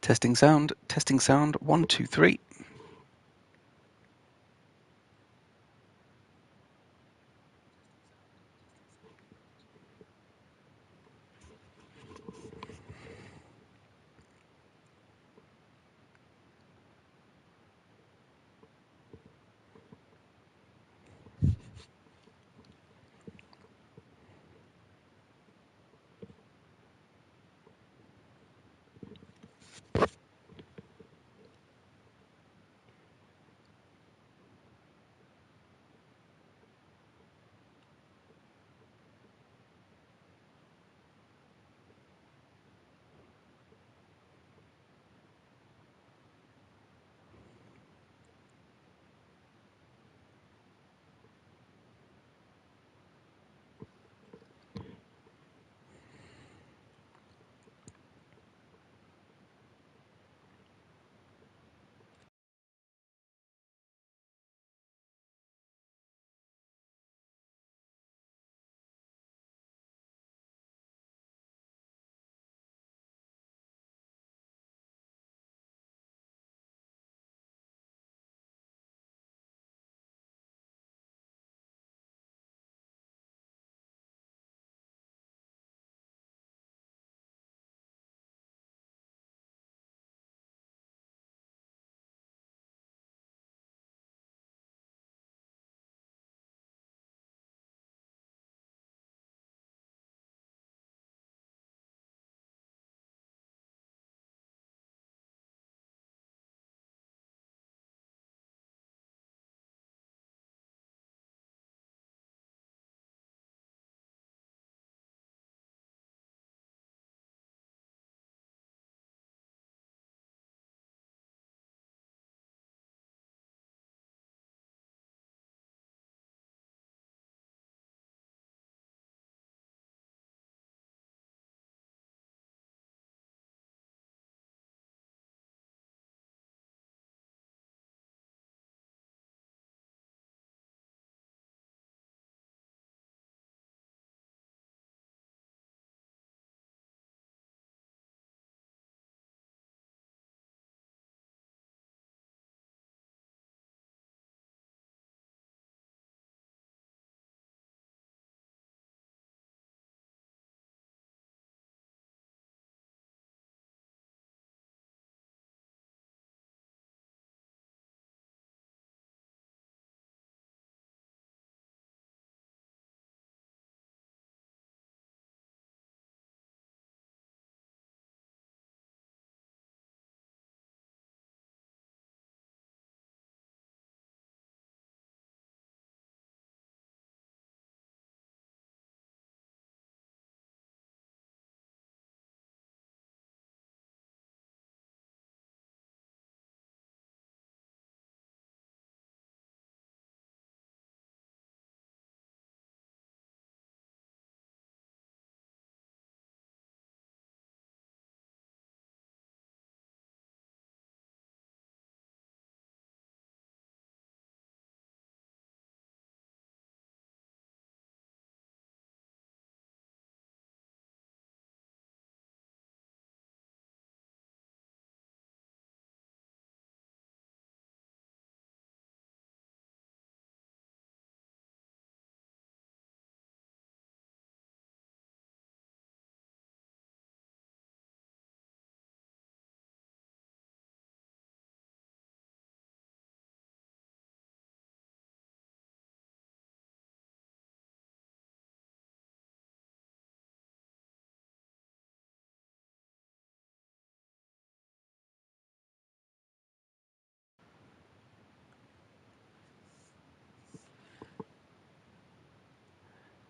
Testing sound, 1, 2, 3.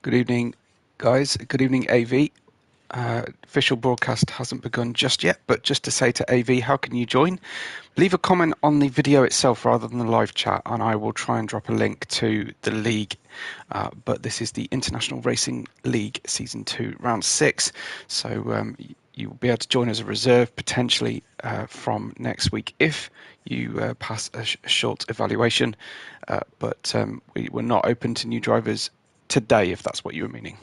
Good evening, guys. Good evening, AV. Official broadcast hasn't begun just yet, but just to say to AV, how can you join? Leave a comment on the video itself rather than the live chat, and I will try and drop a link to the league. But this is the International Racing League Season 2, Round 6. So you will be able to join as a reserve potentially from next week if you pass a short evaluation. But we're not open to new drivers today, if that's what you were meaning.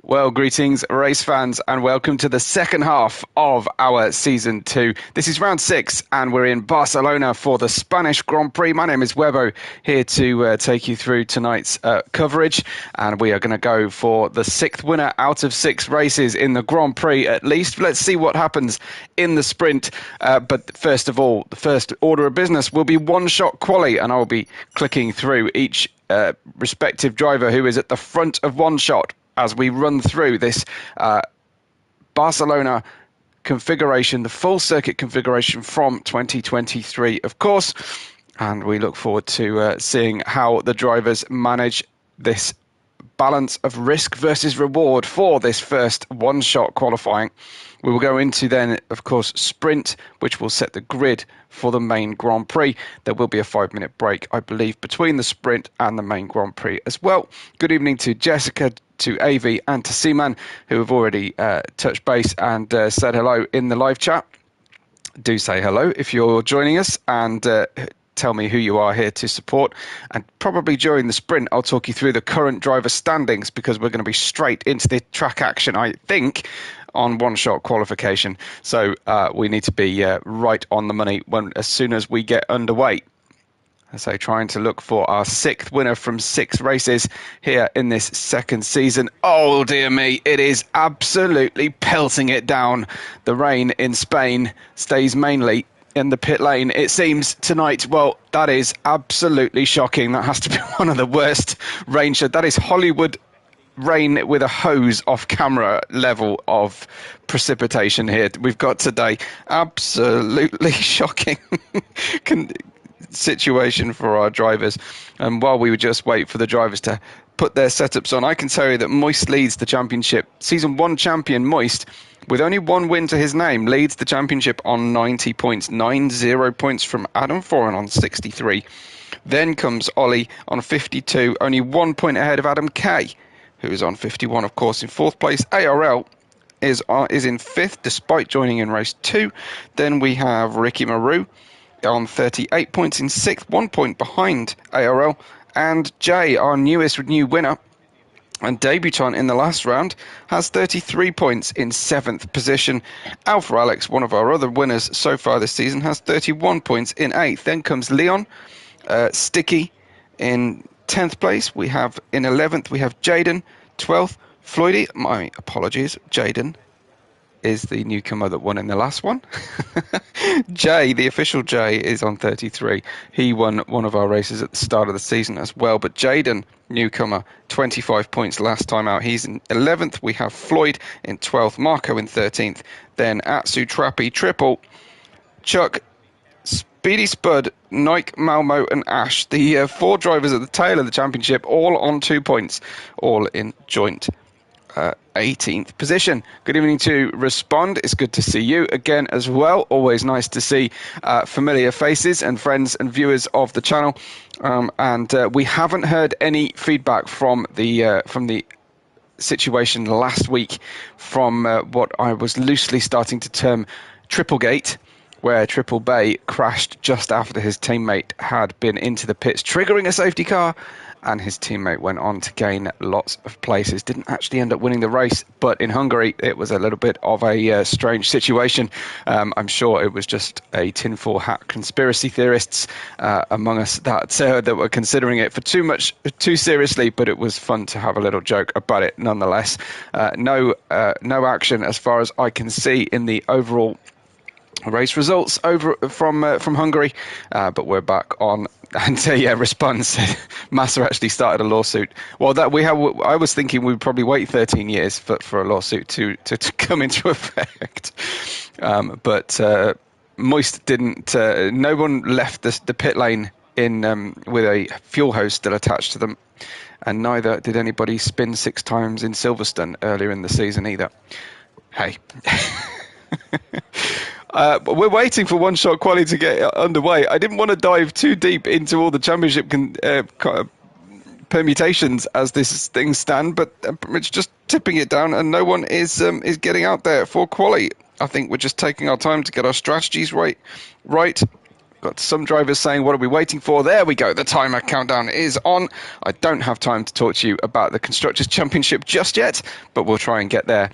Well, greetings, race fans, and welcome to the second half of our Season 2. This is round 6, and we're in Barcelona for the Spanish Grand Prix. My name is Webbo, here to take you through tonight's coverage, and we are going to go for the 6th winner out of 6 races in the Grand Prix at least. Let's see what happens in the sprint, but first of all, the first order of business will be one-shot quali, and I'll be clicking through each respective driver who is at the front of one shot as we run through this Barcelona configuration, the full circuit configuration from 2023, of course. And we look forward to seeing how the drivers manage this balance of risk versus reward for this first one-shot qualifying. We will go into then, of course, sprint, which will set the grid for the main Grand Prix. There will be a 5-minute break, I believe, between the sprint and the main Grand Prix as well. Good evening to Jessica, to AV and to Seaman, who have already touched base and said hello in the live chat. Do say hello if you're joining us, and tell me who you are here to support. And probably during the sprint, I'll talk you through the current driver standings, because we're going to be straight into the track action, I think, on one-shot qualification. So we need to be right on the money as soon as we get underway. So trying to look for our 6th winner from 6 races here in this second season. Oh, dear me, it is absolutely pelting it down. The rain in Spain stays mainly in the pit lane, it seems, tonight. Well, that is absolutely shocking. That has to be one of the worst rain shows. That is Hollywood rain with a hose off camera level of precipitation here we've got today. Absolutely shocking situation for our drivers. And while we would just wait for the drivers to put their setups on, I can tell you that Moist leads the championship. Season 1 champion Moist, with only 1 win to his name, leads the championship on 90 points. 90 points from Adam Foran on 63. Then comes Ollie on 52, only 1 point ahead of Adam Kay, who is on 51, of course, in 4th place. ARL is in 5th, despite joining in race 2. Then we have Ricky Maru on 38 points in 6th, 1 point behind ARL. And Jay, our new winner and debutant in the last round, has 33 points in 7th position. Alpha Alex, one of our other winners so far this season, has 31 points in 8th. Then comes Leon, Sticky in 10th place. We have in 11th, we have Jaden, 12th. Floydy, my apologies, Jaden is the newcomer that won in the last one. Jay, the official Jay, is on 33. He won one of our races at the start of the season as well. But Jaden, newcomer, 25 points last time out. He's in 11th. We have Floyd in 12th. Marco in 13th. Then Atsu, Trappy, Triple, Chuck, Speedy Spud, Nike, Malmo and Ash. The 4 drivers at the tail of the championship, all on 2 points, all in joint 18th position. Good evening to Respond. It's good to see you again as well. Always nice to see familiar faces and friends and viewers of the channel. And we haven't heard any feedback from the situation last week from what I was loosely starting to term Triplegate, where Triple Bay crashed just after his teammate had been into the pits, triggering a safety car, and his teammate went on to gain lots of places. Didn't actually end up winning the race, but in Hungary, it was a little bit of a strange situation. I'm sure it was just a tinfoil hat conspiracy theorists among us that were considering it for too seriously, but it was fun to have a little joke about it nonetheless. No action as far as I can see in the overall race results over from Hungary, but we're back on. And Response said Massa actually started a lawsuit. Well, I was thinking we'd probably wait 13 years for a lawsuit to come into effect, but Moist didn't. No one left the pit lane with a fuel hose still attached to them, and neither did anybody spin 6 times in Silverstone earlier in the season either. Hey. We're waiting for one-shot quality to get underway. I didn't want to dive too deep into all the championship permutations as this thing stand, but it's just tipping it down, and no one is getting out there for quali. I think we're just taking our time to get our strategies right. Got some drivers saying, what are we waiting for? There we go. The timer countdown is on. I don't have time to talk to you about the Constructors' Championship just yet, but we'll try and get there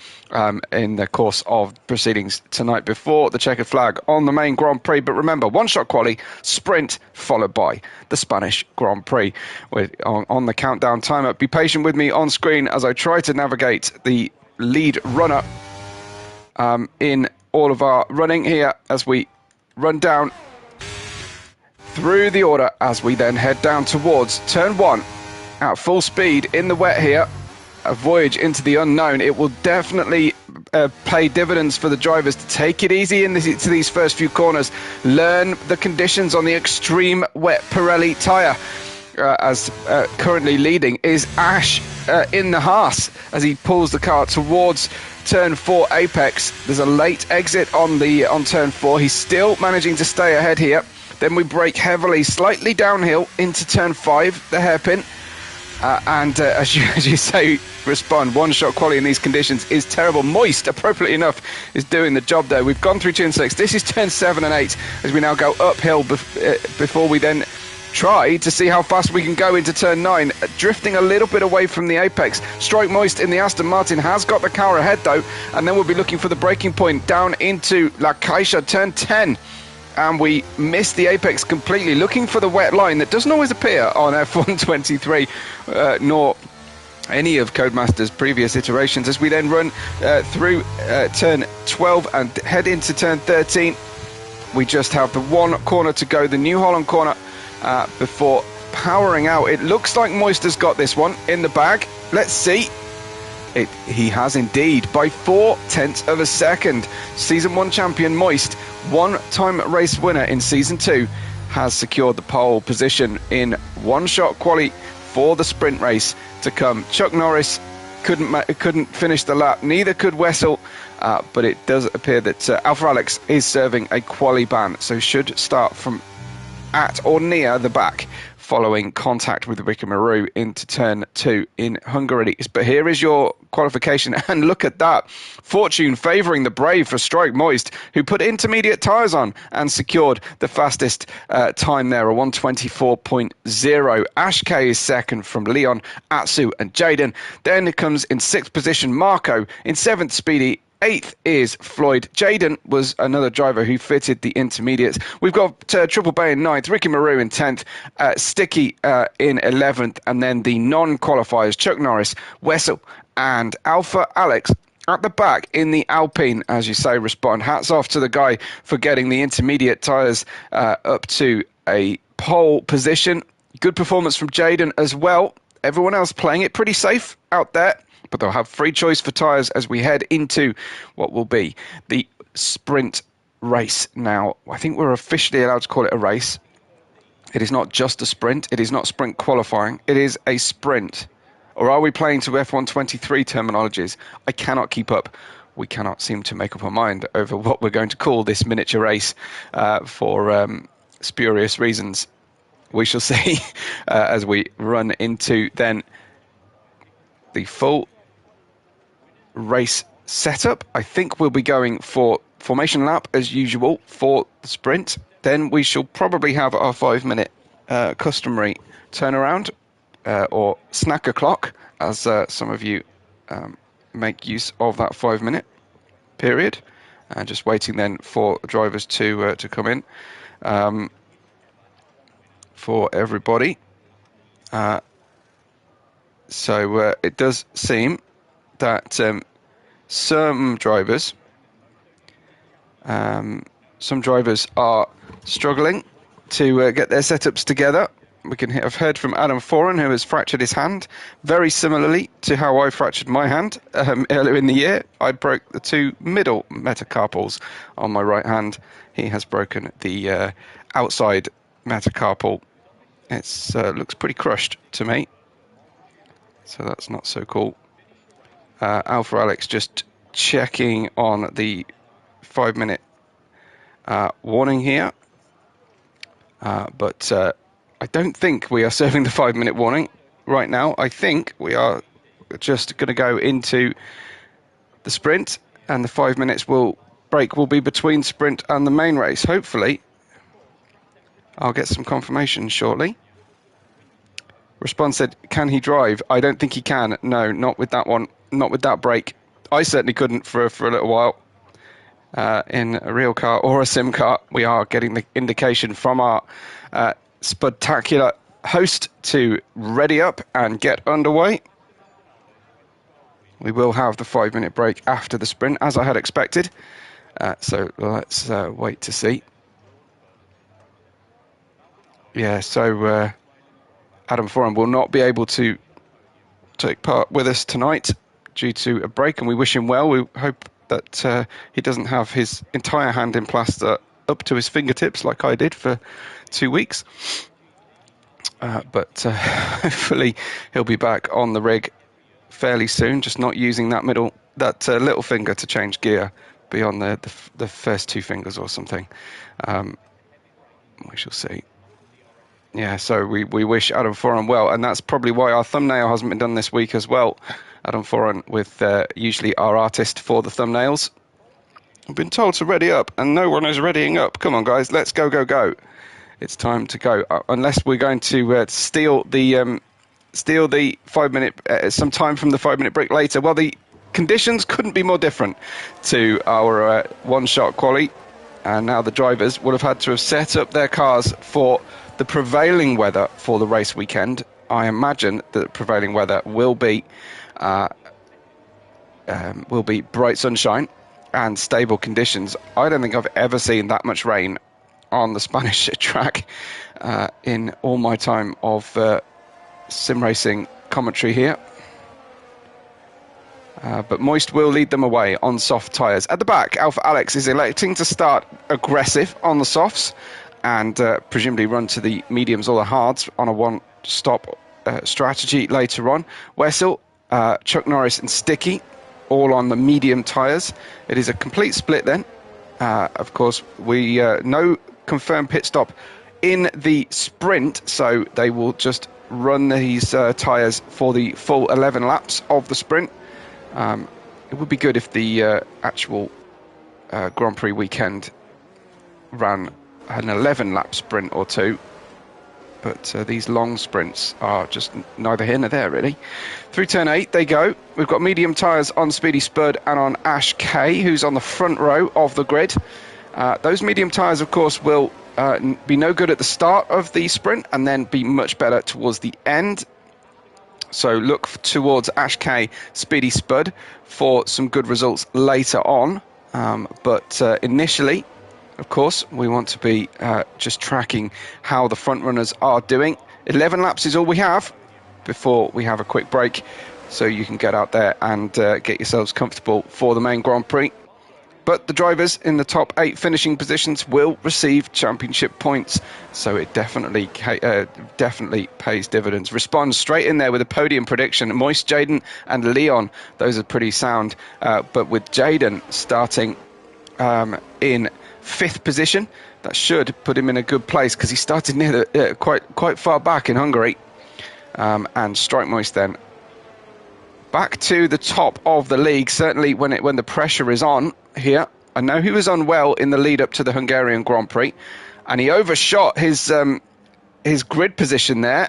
in the course of proceedings tonight before the checkered flag on the main Grand Prix. But remember, one-shot quali, sprint, followed by the Spanish Grand Prix. We're on the countdown timer. Be patient with me on screen as I try to navigate the lead runner in all of our running here as we run down through the order as we then head down towards turn 1 at full speed in the wet here. A voyage into the unknown. It will definitely pay dividends for the drivers to take it easy to these first few corners. Learn the conditions on the extreme wet Pirelli tyre. As currently leading is Ash in the Haas as he pulls the car towards turn 4 apex. There's a late exit on turn 4. He's still managing to stay ahead here. Then we brake heavily, slightly downhill into turn 5, the hairpin. As you say, Respond, one-shot quality in these conditions is terrible. Moist, appropriately enough, is doing the job there. We've gone through turn 6. This is turn 7 and 8 as we now go uphill before we then try to see how fast we can go into turn 9, drifting a little bit away from the apex. Strike Moist in the Aston Martin has got the car ahead though, and then we'll be looking for the braking point down into La Caixa, turn 10. And we missed the apex completely, looking for the wet line that doesn't always appear on F123, nor any of Codemaster's previous iterations, as we then run through turn 12 and head into turn 13. We just have the one corner to go, the New Holland corner, before powering out. It looks like Moist has got this one in the bag. Let's see. He has indeed, by 0.4 of a second. Season 1 champion Moist, one-time race winner in Season 2, has secured the pole position in one-shot quali for the sprint race to come. Chuck Norris couldn't finish the lap, neither could Wessel, but it does appear that Alpha Alex is serving a quali ban, so should start from at or near the back following contact with Ricky Maru into turn 2 in Hungary. But here is your qualification, and look at that. Fortune favouring the brave for Strike Moist, who put intermediate tyres on and secured the fastest time there, a 1:24.0. Ash K is second from Leon, Atsu and Jaden. Then it comes in 6th position Marco, in 7th Speedy, 8th is Floyd. Jaden was another driver who fitted the intermediates. We've got Triple Bay in 9th, Ricky Maru in 10th, Sticky in 11th, and then the non-qualifiers, Chuck Norris, Wessel, and Alpha Alex at the back in the Alpine, as you say, Respond. Hats off to the guy for getting the intermediate tyres up to a pole position. Good performance from Jaden as well. Everyone else playing it pretty safe out there, but they'll have free choice for tyres as we head into what will be the sprint race. Now, I think we're officially allowed to call it a race. It is not just a sprint. It is not sprint qualifying. It is a sprint. Or are we playing to F123 terminologies? I cannot keep up. We cannot seem to make up our mind over what we're going to call this miniature race for spurious reasons. We shall see as we run into then the full race setup. I think we'll be going for formation lap as usual for the sprint. Then we shall probably have our 5-minute customary turnaround or snack o'clock, as some of you make use of that 5-minute period. And just waiting then for drivers to come in for everybody. So it does seem that some drivers are struggling to get their setups together. We can have heard from Adam Foran, who has fractured his hand, very similarly to how I fractured my hand earlier in the year. I broke the 2 middle metacarpals on my right hand. He has broken the outside metacarpal. It looks pretty crushed to me, so that's not so cool. Alpha Alex just checking on the 5-minute warning here, but I don't think we are serving the 5-minute warning right now. I think we are just going to go into the sprint, and the 5 minutes break will be between sprint and the main race, hopefully. I'll get some confirmation shortly. Response said, can he drive? I don't think he can. No, not with that one. Not with that brake. I certainly couldn't for a little while. In a real car or a sim car, we are getting the indication from our spectacular host to ready up and get underway. We will have the 5-minute break after the sprint, as I had expected. So let's wait to see. Yeah, so Adam Foran will not be able to take part with us tonight due to a break, and we wish him well. We hope that he doesn't have his entire hand in plaster up to his fingertips like I did for 2 weeks. But hopefully he'll be back on the rig fairly soon, just not using that little finger to change gear beyond the first 2 fingers or something. We shall see. Yeah, so we wish Adam Foran well, and that's probably why our thumbnail hasn't been done this week as well. Adam Foran with usually our artist for the thumbnails. I've been told to ready up, and no one is readying up. Come on, guys, let's go, go, go. It's time to go, unless we're going to steal the 5-minute, some time from the 5-minute break later. Well, the conditions couldn't be more different to our one-shot quali, and now the drivers would have had to have set up their cars for the prevailing weather for the race weekend. I imagine that prevailing weather will be bright sunshine and stable conditions. I don't think I've ever seen that much rain on the Spanish track in all my time of sim racing commentary here. But Moist will lead them away on soft tyres. At the back, Alpha Alex is electing to start aggressive on the softs and presumably run to the mediums or the hards on a one-stop strategy later on. Wessel, Chuck Norris and Sticky all on the medium tyres. It is a complete split then. Of course, we no confirmed pit stop in the sprint, so they will just run these tyres for the full 11 laps of the sprint. It would be good if the actual Grand Prix weekend ran an 11-lap sprint or two, but these long sprints are just neither here nor there, really. Through turn 8 they go. We've got medium tyres on Speedy Spud and on Ash K, who's on the front row of the grid. Those medium tyres, of course, will be no good at the start of the sprint and then be much better towards the end. So look towards Ash K, Speedy Spud for some good results later on. But initially, of course, we want to be just tracking how the front runners are doing. 11 laps is all we have before we have a quick break, so you can get out there and get yourselves comfortable for the main Grand Prix. But the drivers in the top 8 finishing positions will receive championship points, so it definitely pays dividends. Respond straight in there with a podium prediction. Moist, Jaden and Leon, those are pretty sound. But with Jaden starting in 5th position, that should put him in a good place because he started near the quite far back in Hungary. And Strike Moist then back to the top of the league, certainly when the pressure is on here. I know he was unwell in the lead up to the Hungarian Grand Prix, and he overshot his grid position there.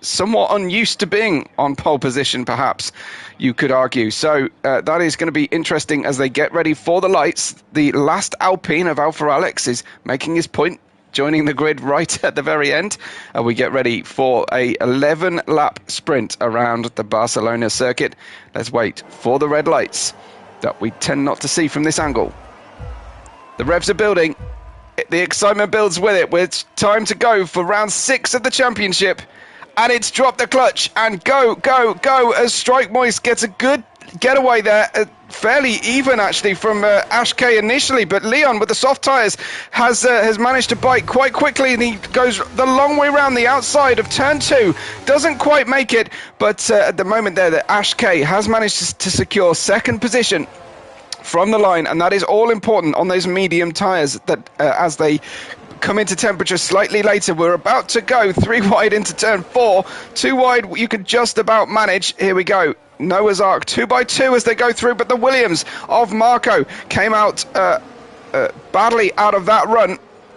Somewhat unused to being on pole position, perhaps, you could argue. So that is going to be interesting as they get ready for the lights. The last Alpine of Alpha Alex is making his point, joining the grid right at the very end. We get ready for a 11-lap sprint around the Barcelona circuit. Let's wait for the red lights that we tend not to see from this angle. The revs are building. The excitement builds with it. It's time to go for round 6 of the championship. And it's dropped the clutch and go, go, go as Strike Moist gets a good getaway there. Fairly even, actually, from Ash K initially. But Leon, with the soft tyres, has managed to bite quite quickly. And he goes the long way around the outside of turn 2. Doesn't quite make it. But at the moment there, the Ash K has managed to secure 2nd position from the line. And that is all important on those medium tyres that as they come into temperature slightly later. We're about to go 3 wide into turn 4. 2 wide you could just about manage. Here we go. Noah's Ark 2x2 as they go through, but the Williams of Marco came out badly out of that run.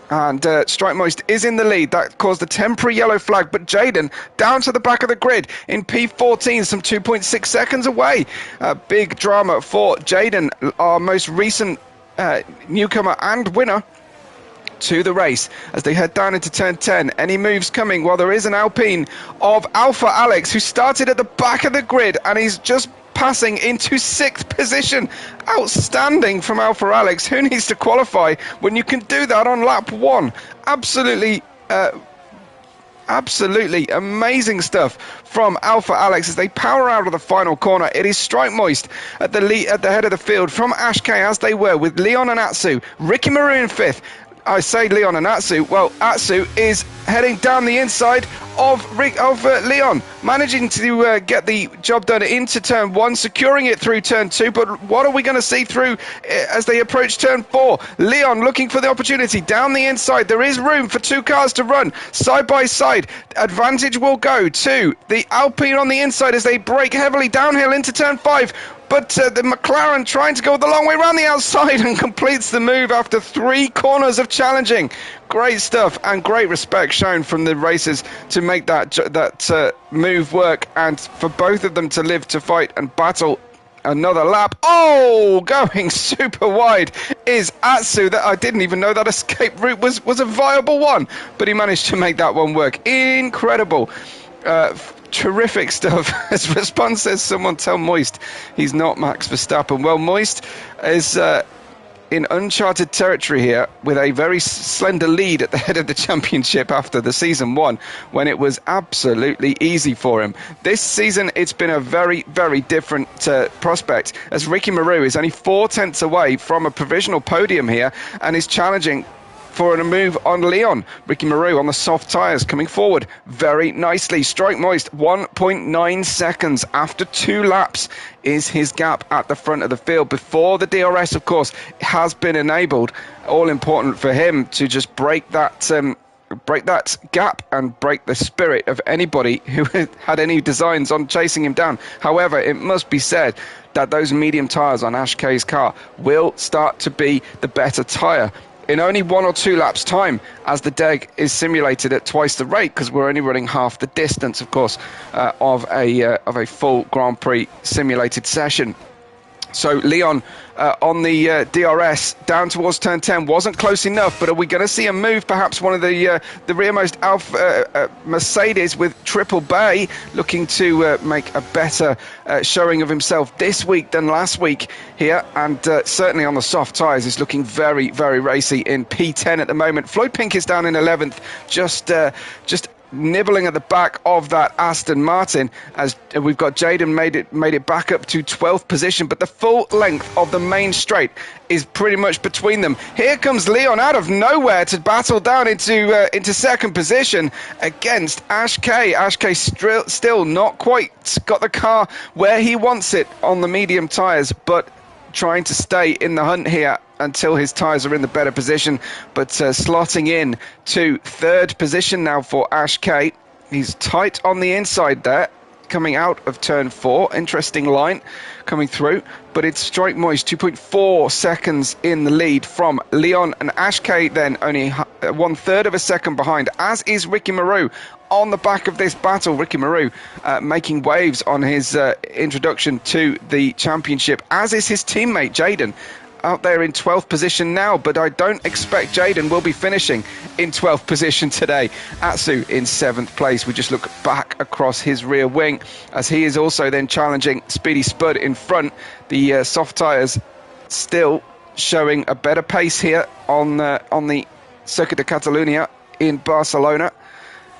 And Strike Moist is in the lead. That caused a temporary yellow flag, but Jaden down to the back of the grid in P14, some 2.6 seconds away. Big drama for Jaden, our most recent newcomer and winner to the race as they head down into turn 10. Any moves coming? Well, there is an Alpine of Alpha Alex who started at the back of the grid and he's just passing into 6th position. Outstanding from Alpha Alex. Who needs to qualify when you can do that on lap 1? Absolutely amazing stuff from Alpha Alex as they power out of the final corner. It is Strike Moist at the head of the field from Ash K, as they were, with Leon and Atsu. Ricky Maru in 5th. I say Leon and Atsu. Well, Atsu is heading down the inside of Leon, managing to get the job done into turn 1, securing it through turn 2. But what are we going to see through as they approach turn 4? Leon looking for the opportunity down the inside. There is room for 2 cars to run side by side. Advantage will go to the Alpine on the inside as they brake heavily downhill into turn 5. But the McLaren trying to go the long way around the outside and completes the move after 3 corners of challenging. Great stuff and great respect shown from the racers to make that move work, and for both of them to live to fight and battle another lap. Oh, going super wide is Atsu. That I didn't even know that escape route was a viable one, but he managed to make that one work. Incredible. Terrific stuff. As response says, someone tell Moist he's not Max Verstappen. Well, Moist is in uncharted territory here with a very slender lead at the head of the championship after the season 1 when it was absolutely easy for him. This season it's been a very, very different prospect, as Ricky Maru is only 4 tenths away from a provisional podium here and is challenging for a move on Leon. Ricky Maru on the soft tyres coming forward very nicely. Strike Moist 1.9 seconds after 2 laps is his gap at the front of the field before the DRS, of course, has been enabled. All important for him to just break that gap and break the spirit of anybody who had any designs on chasing him down. However, it must be said that those medium tyres on Ash K's car will start to be the better tyre in only 1 or 2 laps time, as the DEG is simulated at twice the rate, because we're only running half the distance, of course, of a full Grand Prix simulated session. So Leon on the DRS down towards turn 10 wasn't close enough, but are we going to see a move? Perhaps one of the rearmost Alpha Mercedes with Triple Bay looking to make a better showing of himself this week than last week here, and certainly on the soft tyres is looking very, very racy in P10 at the moment. Floyd Pink is down in 11th, just nibbling at the back of that Aston Martin, as we've got Jaden made it back up to 12th position, but the full length of the main straight is pretty much between them. Here comes Leon out of nowhere to battle down into second position against Ash K. Ash K still not quite got the car where he wants it on the medium tyres, but trying to stay in the hunt here until his tyres are in the better position, but slotting in to 3rd position now for Ash K. He's tight on the inside there, coming out of turn 4. Interesting line coming through, but it's Strike Moist 2.4 seconds in the lead from Leon, and Ash K then only 1/3 of a second behind, as is Ricky Maru on the back of this battle. Ricky Maru making waves on his introduction to the championship, as is his teammate Jaden, out there in 12th position now, but I don't expect Jaden will be finishing in 12th position today. Atsu in 7th place. We just look back across his rear wing as he is also then challenging Speedy Spud in front. The soft tyres still showing a better pace here on the Circuit de Catalunya in Barcelona.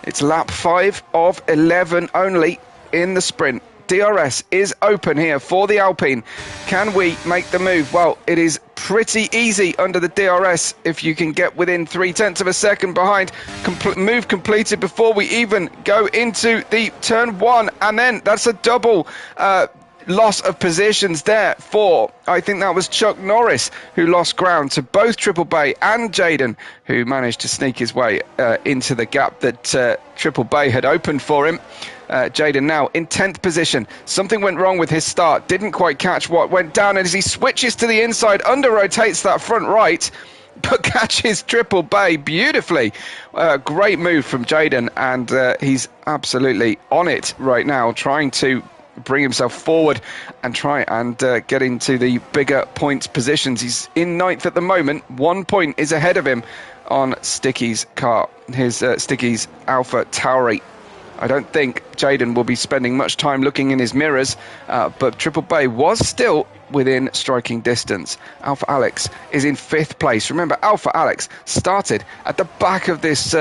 It's lap 5 of 11 only in the sprint. DRS is open here for the Alpine. Can we make the move? Well, it is pretty easy under the DRS if you can get within 0.3 of a second behind. Move completed before we even go into the turn 1, and then that's a double loss of positions there for, I think that was Chuck Norris, who lost ground to both Triple Bay and Jaden, who managed to sneak his way into the gap that Triple Bay had opened for him. Jaden now in 10th position. Something went wrong with his start. Didn't quite catch what went down, and as he switches to the inside, under rotates that front right, but catches Triple Bay beautifully. Great move from Jayden, and he's absolutely on it right now, trying to bring himself forward and try and get into the bigger points positions. He's in 9th at the moment. 1 point is ahead of him on Sticky's car, his Sticky's Alpha Tauri. I don't think Jayden will be spending much time looking in his mirrors, but Triple Bay was still within striking distance. Alpha Alex is in 5th place. Remember, Alpha Alex started at the back of this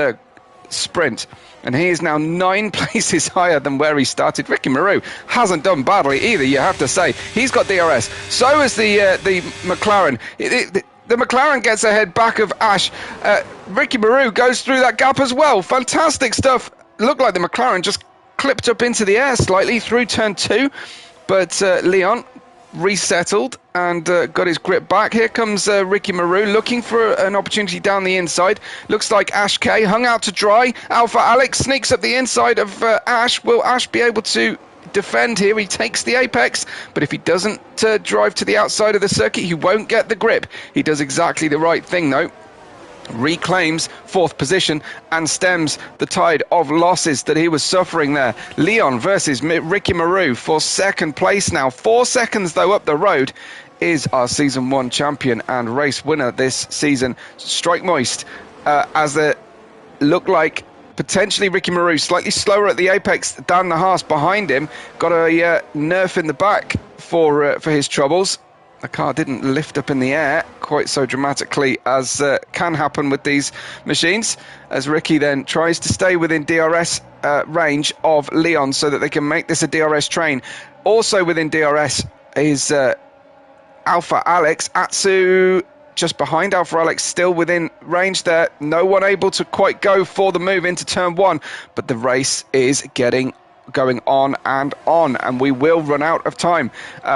sprint, and he is now 9 places higher than where he started. Ricky Maru hasn't done badly either, you have to say. He's got DRS. So has the McLaren. The McLaren gets ahead back of Ash. Ricky Maru goes through that gap as well. Fantastic stuff. Looked like the McLaren just clipped up into the air slightly through turn 2, but Leon resettled and got his grip back. Here comes Ricky Maru looking for an opportunity down the inside. Looks like Ash K hung out to dry. Alpha Alex sneaks up the inside of Ash. Will Ash be able to defend here? He takes the apex, but if he doesn't drive to the outside of the circuit, he won't get the grip. He does exactly the right thing though. Reclaims 4th position and stems the tide of losses that he was suffering there. Leon versus Ricky Maru for 2nd place now. 4 seconds though up the road is our season 1 champion and race winner this season, Strike Moist, as it looked like potentially Ricky Maru slightly slower at the apex. Dan Nahas behind him got a nerf in the back for his troubles. The car didn't lift up in the air quite so dramatically as can happen with these machines, as Ricky then tries to stay within DRS range of Leon so that they can make this a DRS train. Also within DRS is Alpha Alex. Atsu just behind Alpha Alex, still within range there. No one able to quite go for the move into turn 1, but the race is going on, and we will run out of time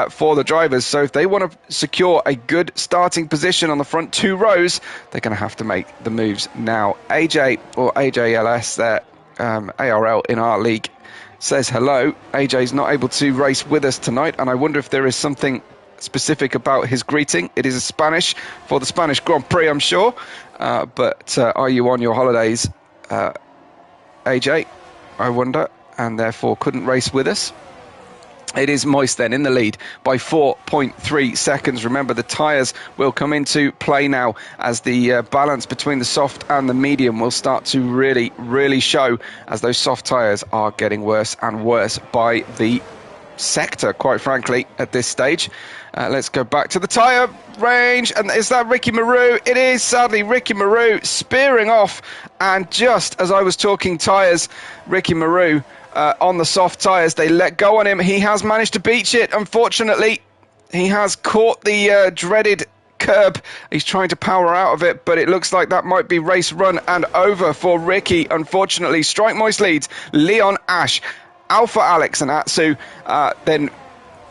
for the drivers. So if they want to secure a good starting position on the front 2 rows, they're going to have to make the moves now. AJ, or AJLS there, ARL in our league, says hello. AJ's not able to race with us tonight, and I wonder if there is something specific about his greeting. It is a Spanish for the Spanish Grand Prix, I'm sure, but are you on your holidays, AJ, I wonder, and therefore couldn't race with us? It is Moist then in the lead by 4.3 seconds. Remember, the tyres will come into play now as the balance between the soft and the medium will start to really show, as those soft tyres are getting worse and worse by the sector, quite frankly, at this stage. Let's go back to the tyre range, and is that Ricky Maru? It is, sadly, Ricky Maru spearing off, and just as I was talking tyres, Ricky Maru on the soft tyres, they let go on him. He has managed to beach it, unfortunately. He has caught the dreaded curb. He's trying to power out of it, but it looks like that might be race run and over for Ricky, unfortunately. Strike Moist leads, Leon, Ash, Alpha Alex and Atsu, then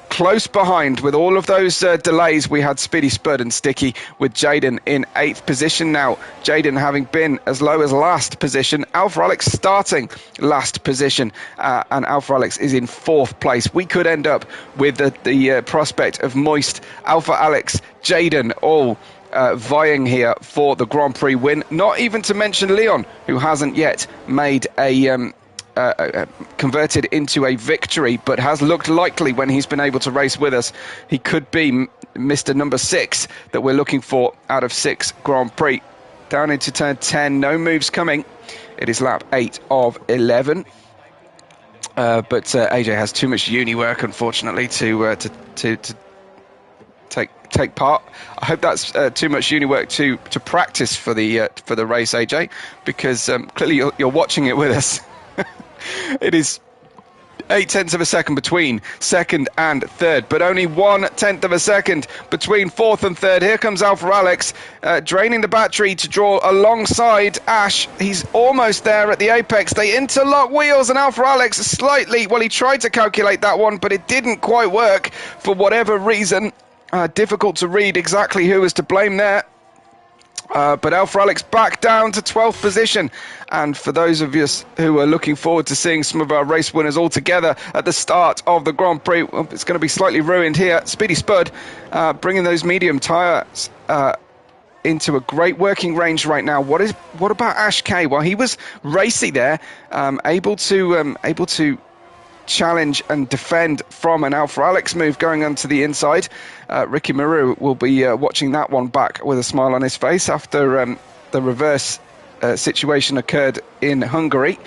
close behind with all of those delays. We had Speedy Spud and Sticky with Jayden in 8th position now. Jayden having been as low as last position. Alpha Alex starting last position, and Alpha Alex is in 4th place. We could end up with the prospect of Moist, Alpha Alex, Jayden all vying here for the Grand Prix win. Not even to mention Leon, who hasn't yet made a converted into a victory, but has looked likely when he's been able to race with us. He could be Mr. number 6 that we're looking for out of 6 Grand Prix. Down into turn 10, no moves coming. It is lap 8 of 11. But AJ has too much uni work, unfortunately, to take part. I hope that's too much uni work to practice for the race, AJ, because clearly you're watching it with us. It is 0.8 of a second between 2nd and 3rd, but only 0.1 of a second between 4th and 3rd. Here comes Alpha Alex, draining the battery to draw alongside Ash. He's almost there at the apex. They interlock wheels, and Alpha Alex slightly, well, he tried to calculate that one, but it didn't quite work for whatever reason. Difficult to read exactly who is to blame there. But Alpha Alex back down to 12th position. And for those of us who are looking forward to seeing some of our race winners all together at the start of the Grand Prix, well, it's going to be slightly ruined here. Speedy Spud bringing those medium tyres into a great working range right now. What about Ash K? Well, he was racy there, able to challenge and defend from an Alpha Alex move going onto the inside. Ricky Maru will be watching that one back with a smile on his face after the reverse situation occurred in Hungary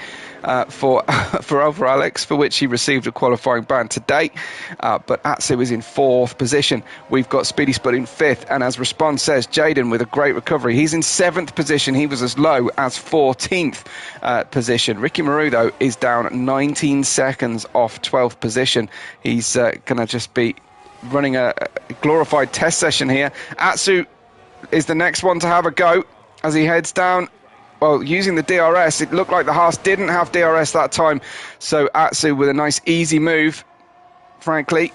for Alpha Alex, for which he received a qualifying ban today. But Atsu is in 4th position. We've got Speedy Spud in 5th, and as Response says, Jaden with a great recovery. He's in 7th position. He was as low as 14th position. Ricky Maru, though, is down 19 seconds off 12th position. He's going to just be running a glorified test session here. Atsu is the next one to have a go as he heads down. Well, using the DRS, it looked like the Haas didn't have DRS that time. So Atsu with a nice easy move, frankly.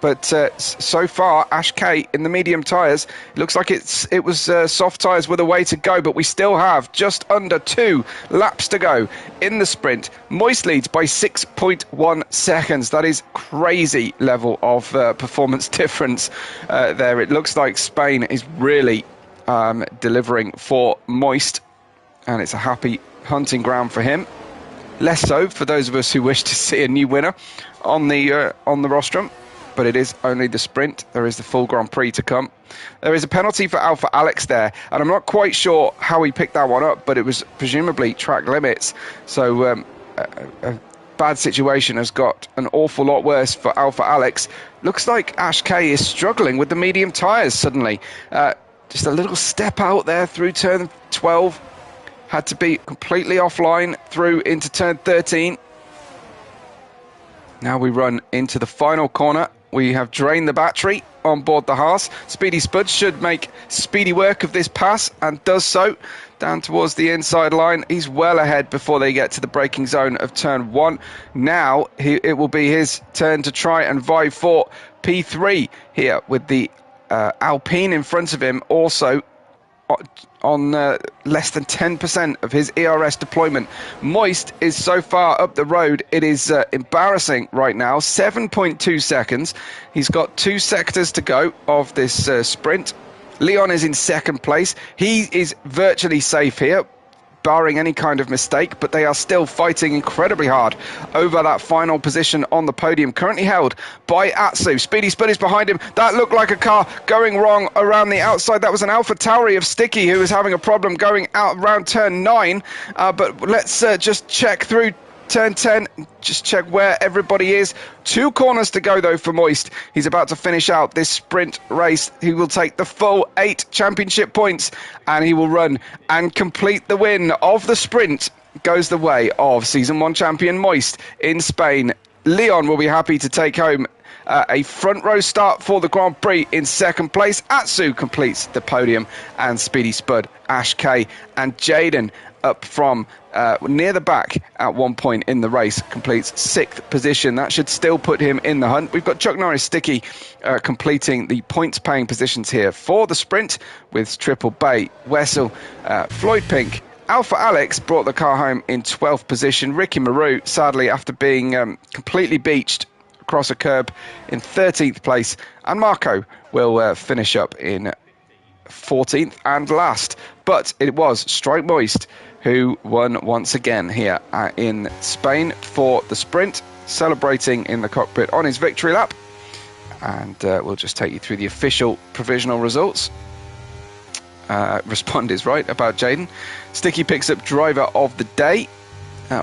But so far, Ash K in the medium tyres, it looks like it was soft tyres with a way to go, but we still have just under 2 laps to go in the sprint. Moist leads by 6.1 seconds. That is crazy level of performance difference there. It looks like Spain is really delivering for Moist, and it's a happy hunting ground for him. Less so for those of us who wish to see a new winner on the rostrum. But it is only the sprint. There is the full Grand Prix to come. There is a penalty for Alpha Alex there, and I'm not quite sure how he picked that one up, but it was presumably track limits. So a bad situation has got an awful lot worse for Alpha Alex. Looks like Ash K is struggling with the medium tyres suddenly. Just a little step out there through turn 12. Had to be completely offline through into turn 13. Now we run into the final corner. We have drained the battery on board the Haas. Speedy Spud should make speedy work of this pass, and does so. Down towards the inside line. He's well ahead before they get to the braking zone of turn 1. Now it will be his turn to try and vie for P3 here, with the Alpine in front of him, also on less than 10% of his ERS deployment. Moist is so far up the road, it is embarrassing right now. 7.2 seconds. He's got 2 sectors to go of this sprint. Leon is in 2nd place. He is virtually safe here, barring any kind of mistake, but they are still fighting incredibly hard over that final position on the podium, currently held by Atsu. Speedy Spud is behind him. That looked like a car going wrong around the outside. That was an Alpha Tauri of Sticky, who was having a problem going out around turn 9. But let's just check through turn 10, just check where everybody is. 2 corners to go, though, for Moist. He's about to finish out this sprint race. He will take the full 8 championship points, and he will run and complete the win of the sprint. Goes the way of Season 1 champion Moist in Spain. Leon will be happy to take home a front row start for the Grand Prix in 2nd place. Atsu completes the podium, and Speedy Spud, Ash K and Jaden up from near the back at one point in the race completes 6th position. That should still put him in the hunt. We've got Chuck Norris Sticky completing the points paying positions here for the sprint, with Triple Bay, Wessel, Floyd Pink. Alpha Alex brought the car home in 12th position. Ricky Maru, sadly, after being completely beached across a curb, in 13th place. And Marco will finish up in 14th and last. But it was Strike Moist who won once again here in Spain for the sprint, celebrating in the cockpit on his victory lap. And we'll just take you through the official provisional results. Respond is right about Jaden. Sticky picks up driver of the day.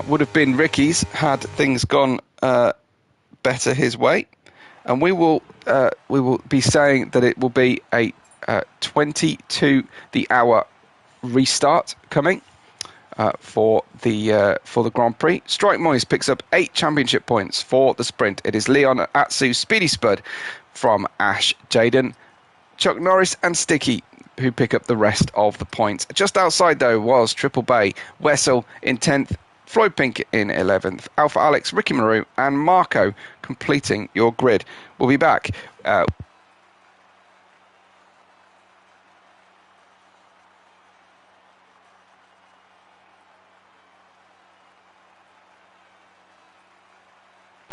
Would have been Ricky's had things gone better his way. And we will be saying that it will be a 22 the hour restart coming for the Grand Prix. Strike Moist picks up 8 championship points for the sprint. It is Leon, Atsu, Speedy Spud from Ash, Jaden, Chuck Norris and Sticky who pick up the rest of the points. Just outside, though, was Triple Bay, Wessel in 10th, Floyd Pink in 11th, Alpha Alex, Ricky Maru and Marco completing your grid. We'll be back.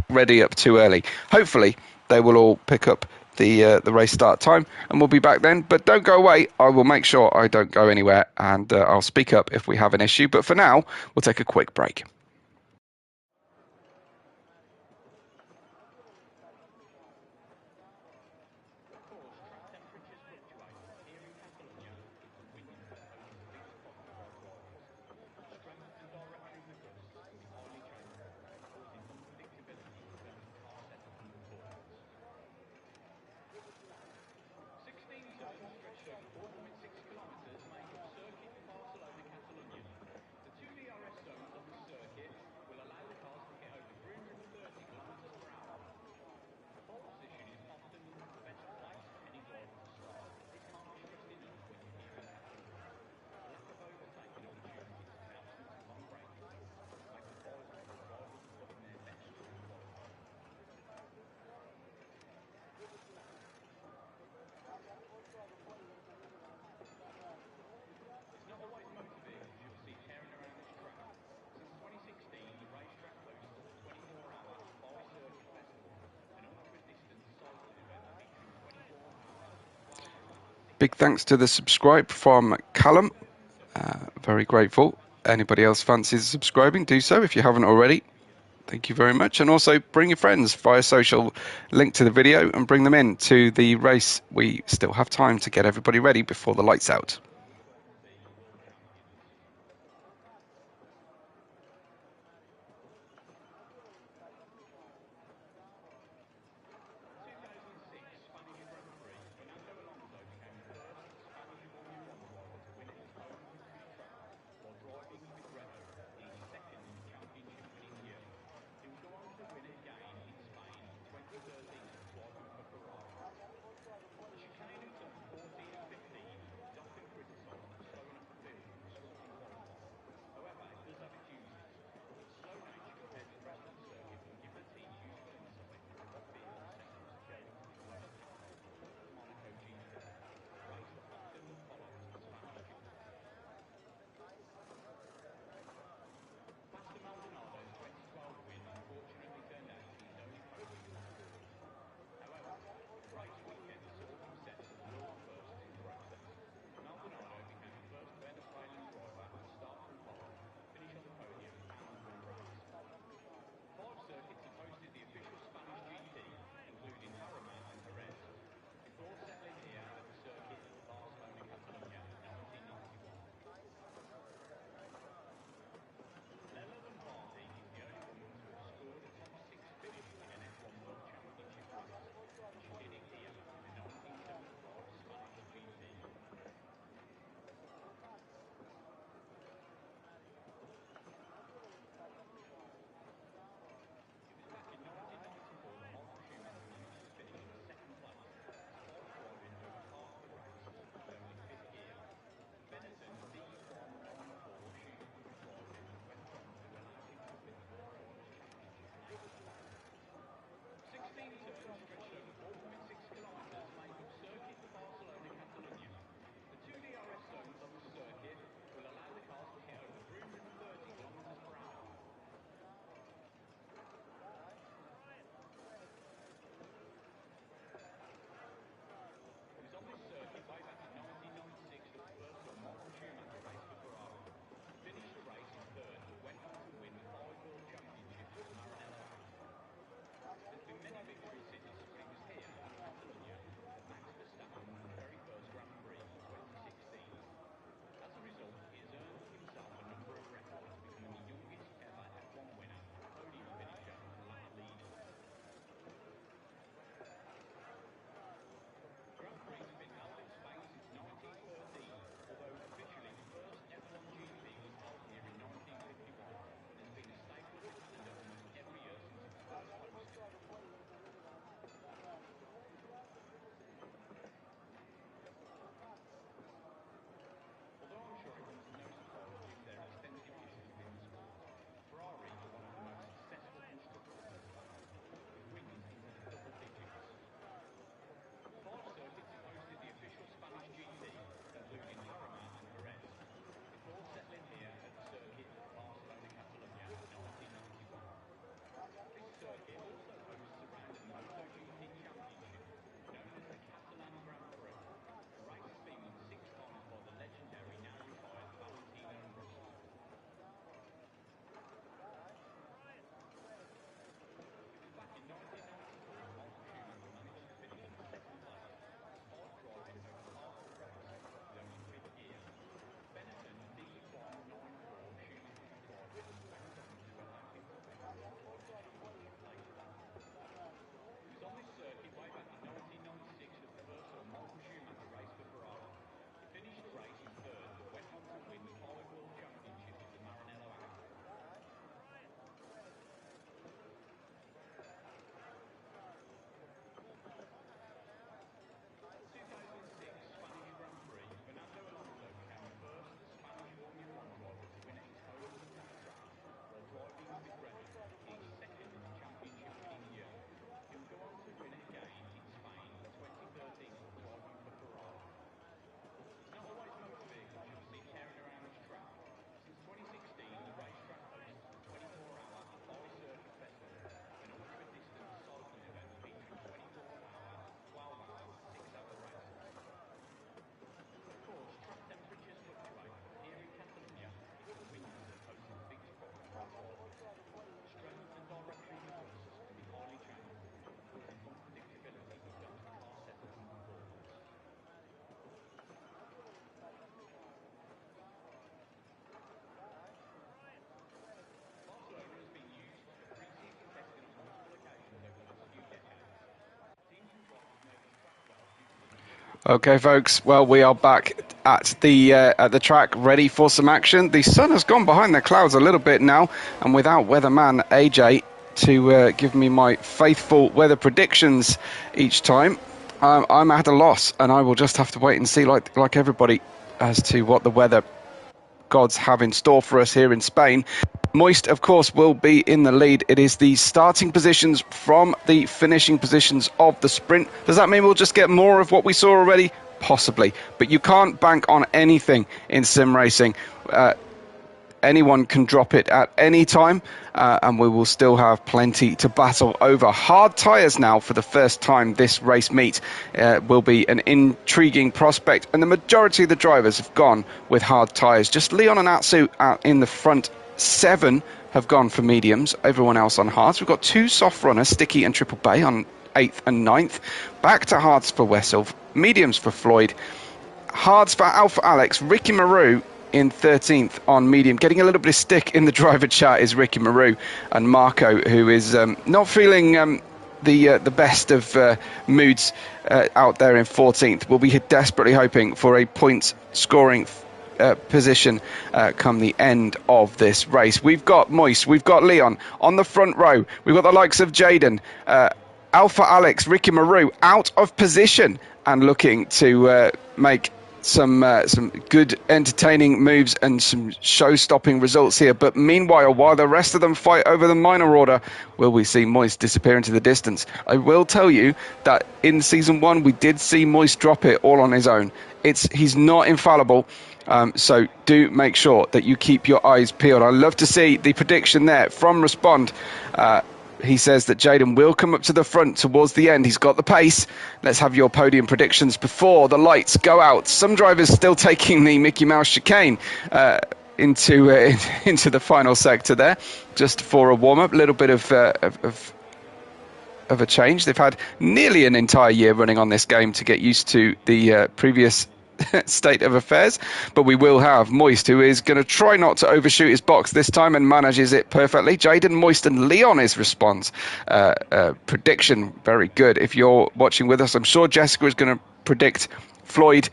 Ready up too early. Hopefully they will all pick up the race start time, and we'll be back then. But don't go away. I will make sure I don't go anywhere, and I'll speak up if we have an issue. But for now, we'll take a quick break. Big thanks to the subscribe from Callum. Very grateful. Anybody else fancies subscribing, do so if you haven't already. Thank you very much. And also bring your friends via social, link to the video, and bring them in to the race. We still have time to get everybody ready before the lights out. Okay, folks. Well, we are back at the track, ready for some action. The sun has gone behind the clouds a little bit now, and without weatherman AJ to give me my faithful weather predictions each time, I'm at a loss, and I will just have to wait and see, like everybody, as to what the weather gods have in store for us here in Spain. Moist, of course, will be in the lead. It is the starting positions from the finishing positions of the sprint. Does that mean we'll just get more of what we saw already? Possibly. But you can't bank on anything in sim racing. Anyone can drop it at any time, and we will still have plenty to battle over. Hard tyres now for the first time this race meet will be an intriguing prospect, and the majority of the drivers have gone with hard tyres. Just Leon and Atsu in the front 7 have gone for mediums, everyone else on hards. We've got 2 soft runners, Sticky and Triple Bay, on 8th and 9th. Back to hards for Wessel, mediums for Floyd, hards for Alpha Alex, Ricky Maru in 13th on medium. Getting a little bit of stick in the driver chat is Ricky Maru, and Marco, who is not feeling the best of moods out there in 14th. We'll be desperately hoping for a point scoring position come the end of this race. We've got Moist, we've got Leon on the front row, we've got the likes of Jaden, Alpha Alex, Ricky Maru out of position and looking to make some good entertaining moves and some show-stopping results here. But meanwhile, while the rest of them fight over the minor order, will we see Moist disappear into the distance? I will tell you that in season 1 we did see Moist drop it all on his own. He's not infallible, so do make sure that you keep your eyes peeled. I love to see the prediction there from Respond. He says that Jaden will come up to the front towards the end. He's got the pace. Let's have your podium predictions before the lights go out. Some drivers still taking the Mickey Mouse chicane into the final sector there, just for a warm-up. A little bit of a change. They've had nearly an entire year running on this game to get used to the previous state of affairs, but we will have Moist, who is going to try not to overshoot his box this time and manages it perfectly. Jaden, Moist and Leon is response prediction very good. If you're watching with us, I'm sure Jessica is going to predict Floyd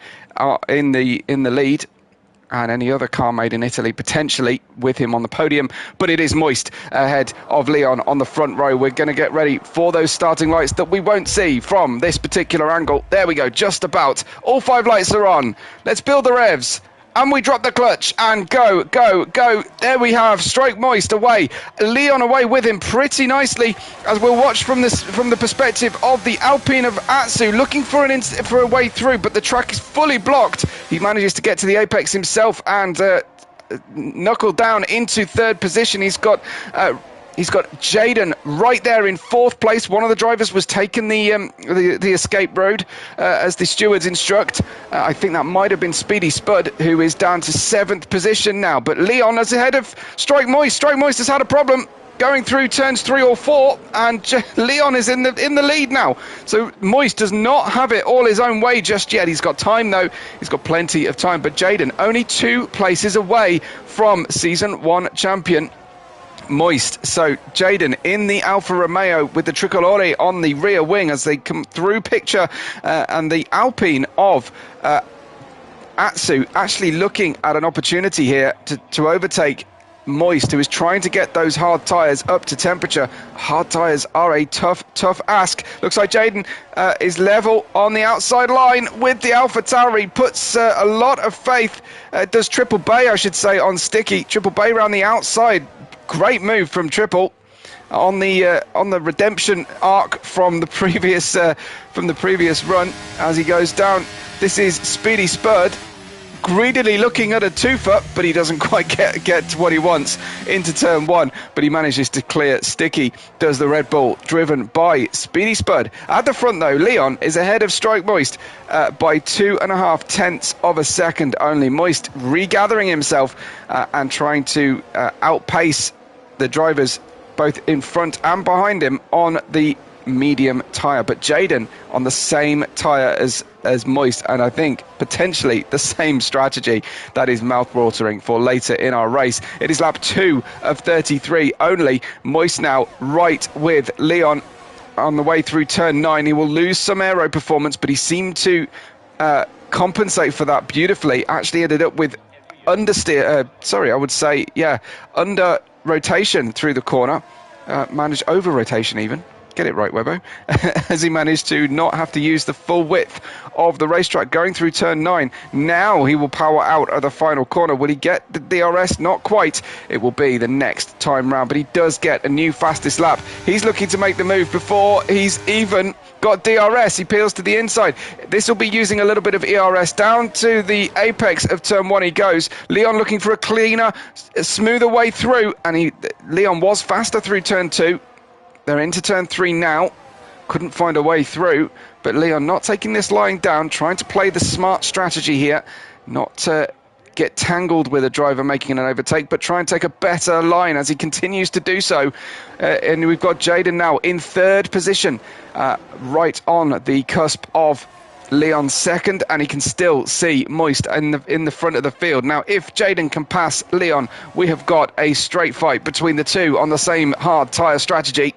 in the lead, and any other car made in Italy potentially with him on the podium. But it is Moist ahead of Leon on the front row. We're going to get ready for those starting lights that we won't see from this particular angle. There we go, just about. All 5 lights are on. Let's build the revs. And we drop the clutch and go, go, go. There we have Strike Moist away. Leon away with him pretty nicely, as we'll watch from the perspective of the Alpine of Atsu, looking for a way through, but the track is fully blocked. He manages to get to the apex himself and knuckle down into 3rd position. He's got Jaden right there in 4th place. One of the drivers was taking the escape road as the stewards instruct. I think that might have been Speedy Spud, who is down to 7th position now. But Leon is ahead of Strike Moist. Strike Moist has had a problem going through turns 3 or 4, and Leon is in the lead now. So Moist does not have it all his own way just yet. He's got time though. He's got plenty of time. But Jaden only 2 places away from season 1 champion Moist. So Jaden in the Alfa Romeo with the Tricolore on the rear wing as they come through picture, and the Alpine of Atsu actually looking at an opportunity here to overtake Moist, who is trying to get those hard tyres up to temperature. Hard tyres are a tough ask. Looks like Jaden is level on the outside line with the Alpha Tauri. Puts a lot of faith, does Triple Bay, I should say, on Sticky. Triple Bay around the outside. Great move from Triple on the redemption arc from the previous run as he goes down. This is Speedy Spud greedily looking at a twofer, but he doesn't quite get what he wants into turn 1, but he manages to clear Sticky. Does the Red Bull, driven by Speedy Spud. At the front though, Leon is ahead of Strike Moist by 2.5 tenths of a second only. Moist regathering himself and trying to outpace the drivers both in front and behind him on the medium tyre, but Jaden on the same tyre as Moist, and I think potentially the same strategy. That is mouth-watering for later in our race. It is lap 2 of 33 only. Moist now right with Leon on the way through turn 9. He will lose some aero performance, but he seemed to compensate for that beautifully. Actually ended up with under rotation through the corner. Managed over rotation even. Get it right, Webbo. As he managed to not have to use the full width of the racetrack going through turn 9. Now he will power out of the final corner. Will he get the DRS? Not quite. It will be the next time round, but he does get a new fastest lap. He's looking to make the move before he's even got DRS. He peels to the inside. This will be using a little bit of ERS. Down to the apex of turn 1 he goes. Leon looking for a cleaner, smoother way through, and Leon was faster through turn 2. They're into turn 3 now. Couldn't find a way through, but Leon not taking this line down, trying to play the smart strategy here, not to get tangled with a driver making an overtake, but try and take a better line as he continues to do so. And we've got Jaden now in 3rd position, right on the cusp of Leon's 2nd, and he can still see Moist in the front of the field. Now, if Jaden can pass Leon, we have got a straight fight between the two on the same hard tyre strategy.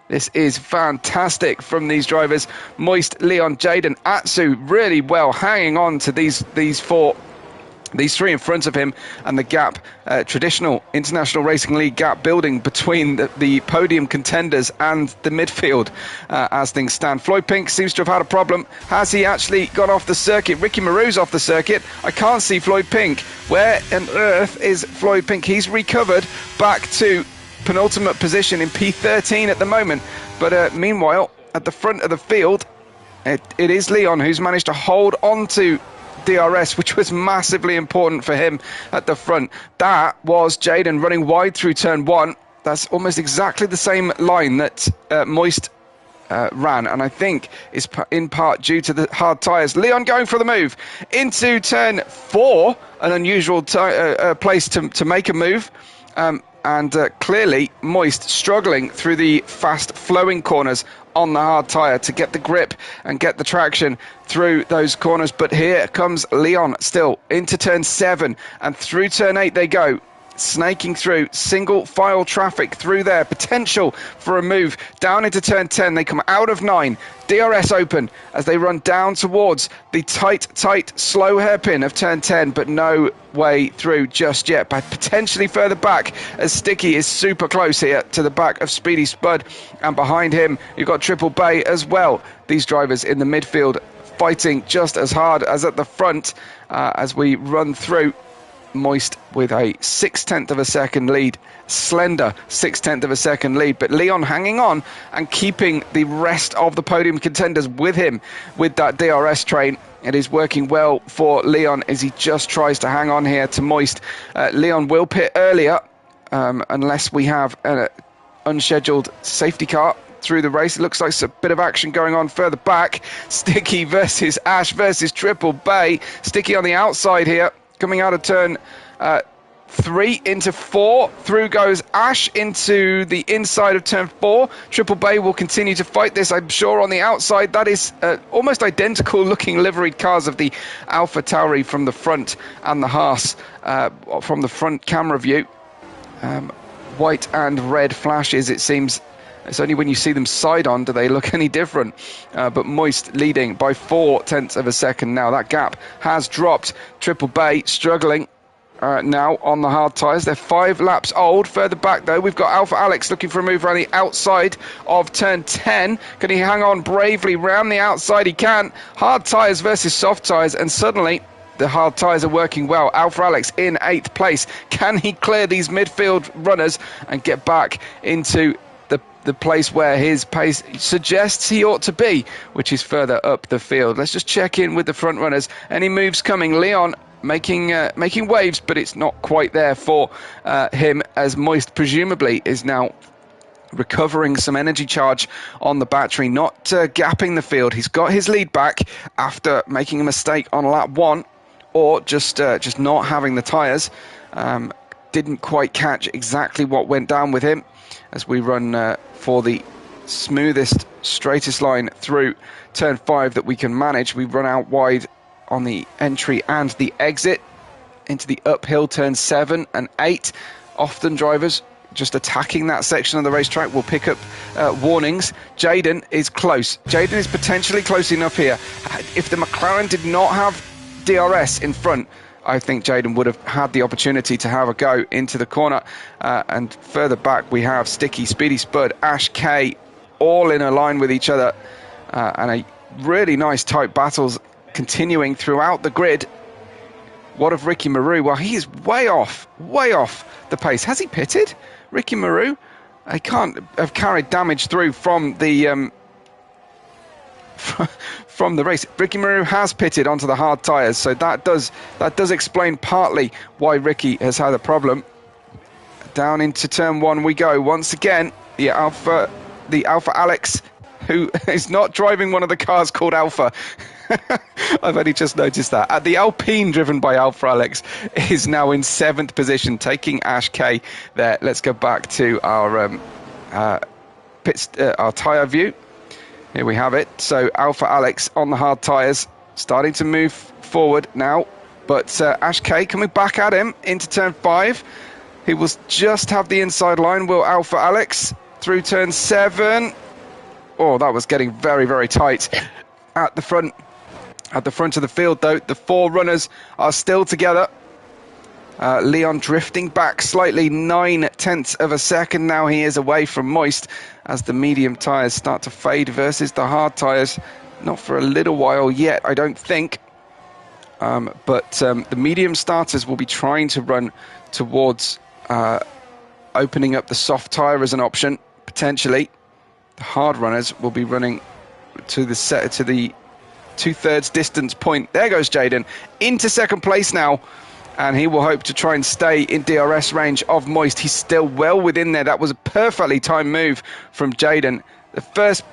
This is fantastic from these drivers. Moist, Leon, Jaden, Atsu really well hanging on to these three in front of him, and the gap, traditional International Racing League gap building between the podium contenders and the midfield as things stand. Floyd Pink seems to have had a problem. Has he actually gone off the circuit? Ricky Maru's off the circuit. I can't see Floyd Pink. Where on earth is Floyd Pink? He's recovered back to penultimate position in P13 at the moment. But meanwhile, at the front of the field, it is Leon who's managed to hold on to DRS, which was massively important for him at the front. That was Jaden running wide through turn 1. That's almost exactly the same line that Moist ran, and I think is in part due to the hard tyres. Leon going for the move into turn 4, an unusual place to make a move. And clearly Moist struggling through the fast flowing corners on the hard tyre to get the grip and get the traction through those corners. But here comes Leon still into turn 7, and through turn 8 they go, snaking through single file traffic through there. Potential for a move down into turn 10. They come out of 9. DRS open as they run down towards the tight, slow hairpin of turn 10, but no way through just yet. But potentially further back, as Sticky is super close here to the back of Speedy Spud, and behind him you've got Triple Bay as well. These drivers in the midfield fighting just as hard as at the front as we run through. Moist with a 6/10 of a second lead, slender 6/10 of a second lead, but Leon hanging on and keeping the rest of the podium contenders with him with that DRS train. It is working well for Leon as he just tries to hang on here to Moist. Leon will pit earlier unless we have an unscheduled safety car through the race. It looks like a bit of action going on further back. Sticky versus Ash versus Triple Bay. Sticky on the outside here, coming out of turn 3 into 4. Through goes Ash into the inside of turn 4. Triple Bay will continue to fight this, I'm sure, on the outside. That is almost identical looking liveried cars of the Alpha Tauri from the front and the Haas from the front camera view. White and red flashes, it seems. It's only when you see them side on do they look any different. But Moist leading by 4/10 of a second now. That gap has dropped. Triple Bay struggling now on the hard tyres. They're 5 laps old. Further back, though, we've got Alpha Alex looking for a move around the outside of turn 10. Can he hang on bravely round the outside? He can. Hard tyres versus soft tyres, and suddenly the hard tyres are working well. Alpha Alex in 8th place. Can he clear these midfield runners and get back into the place where his pace suggests he ought to be, which is further up the field? Let's just check in with the front runners. Any moves coming? Leon making waves, but it's not quite there for him, as Moist presumably is now recovering some energy charge on the battery, not gapping the field. He's got his lead back after making a mistake on lap 1, or just not having the tyres. Didn't quite catch exactly what went down with him as we run for the smoothest, straightest line through turn 5 that we can manage. We run out wide on the entry and the exit into the uphill turn 7 and 8. Often drivers just attacking that section of the racetrack will pick up warnings. Jayden is close. Jayden is potentially close enough here. If the McLaren did not have DRS in front, I think Jayden would have had the opportunity to have a go into the corner. And further back, we have Sticky, Speedy Spud, Ash K, all in a line with each other. And a really nice tight battles continuing throughout the grid. What of Ricky Maru? Well, he is way off the pace. Has he pitted, Ricky Maru? He can't have carried damage through from the from the race. Ricky Maru has pitted onto the hard tyres, so that does explain partly why Ricky has had a problem. Down into turn 1 we go once again. The Alpha Alex, who is not driving one of the cars called Alpha. I've only just noticed that. The Alpine driven by Alpha Alex is now in 7th position, taking Ash K there. Let's go back to our our tyre view. Here we have it. So Alpha Alex on the hard tyres, starting to move forward now. But Ash K coming back at him into turn 5. He will just have the inside line, will Alpha Alex, through turn 7. Oh, that was getting very, very tight at the front. At the front of the field, though, the 4 runners are still together. Leon drifting back slightly, 0.9 of a second now. He is away from Moist as the medium tyres start to fade versus the hard tyres. Not for a little while yet, I don't think. But the medium starters will be trying to run towards opening up the soft tyre as an option, potentially. The hard runners will be running to the 2/3 distance point. There goes Jayden into 2nd place now, and he will hope to try and stay in DRS range of Moist. He's still well within there. That was a perfectly timed move from Jayden. The first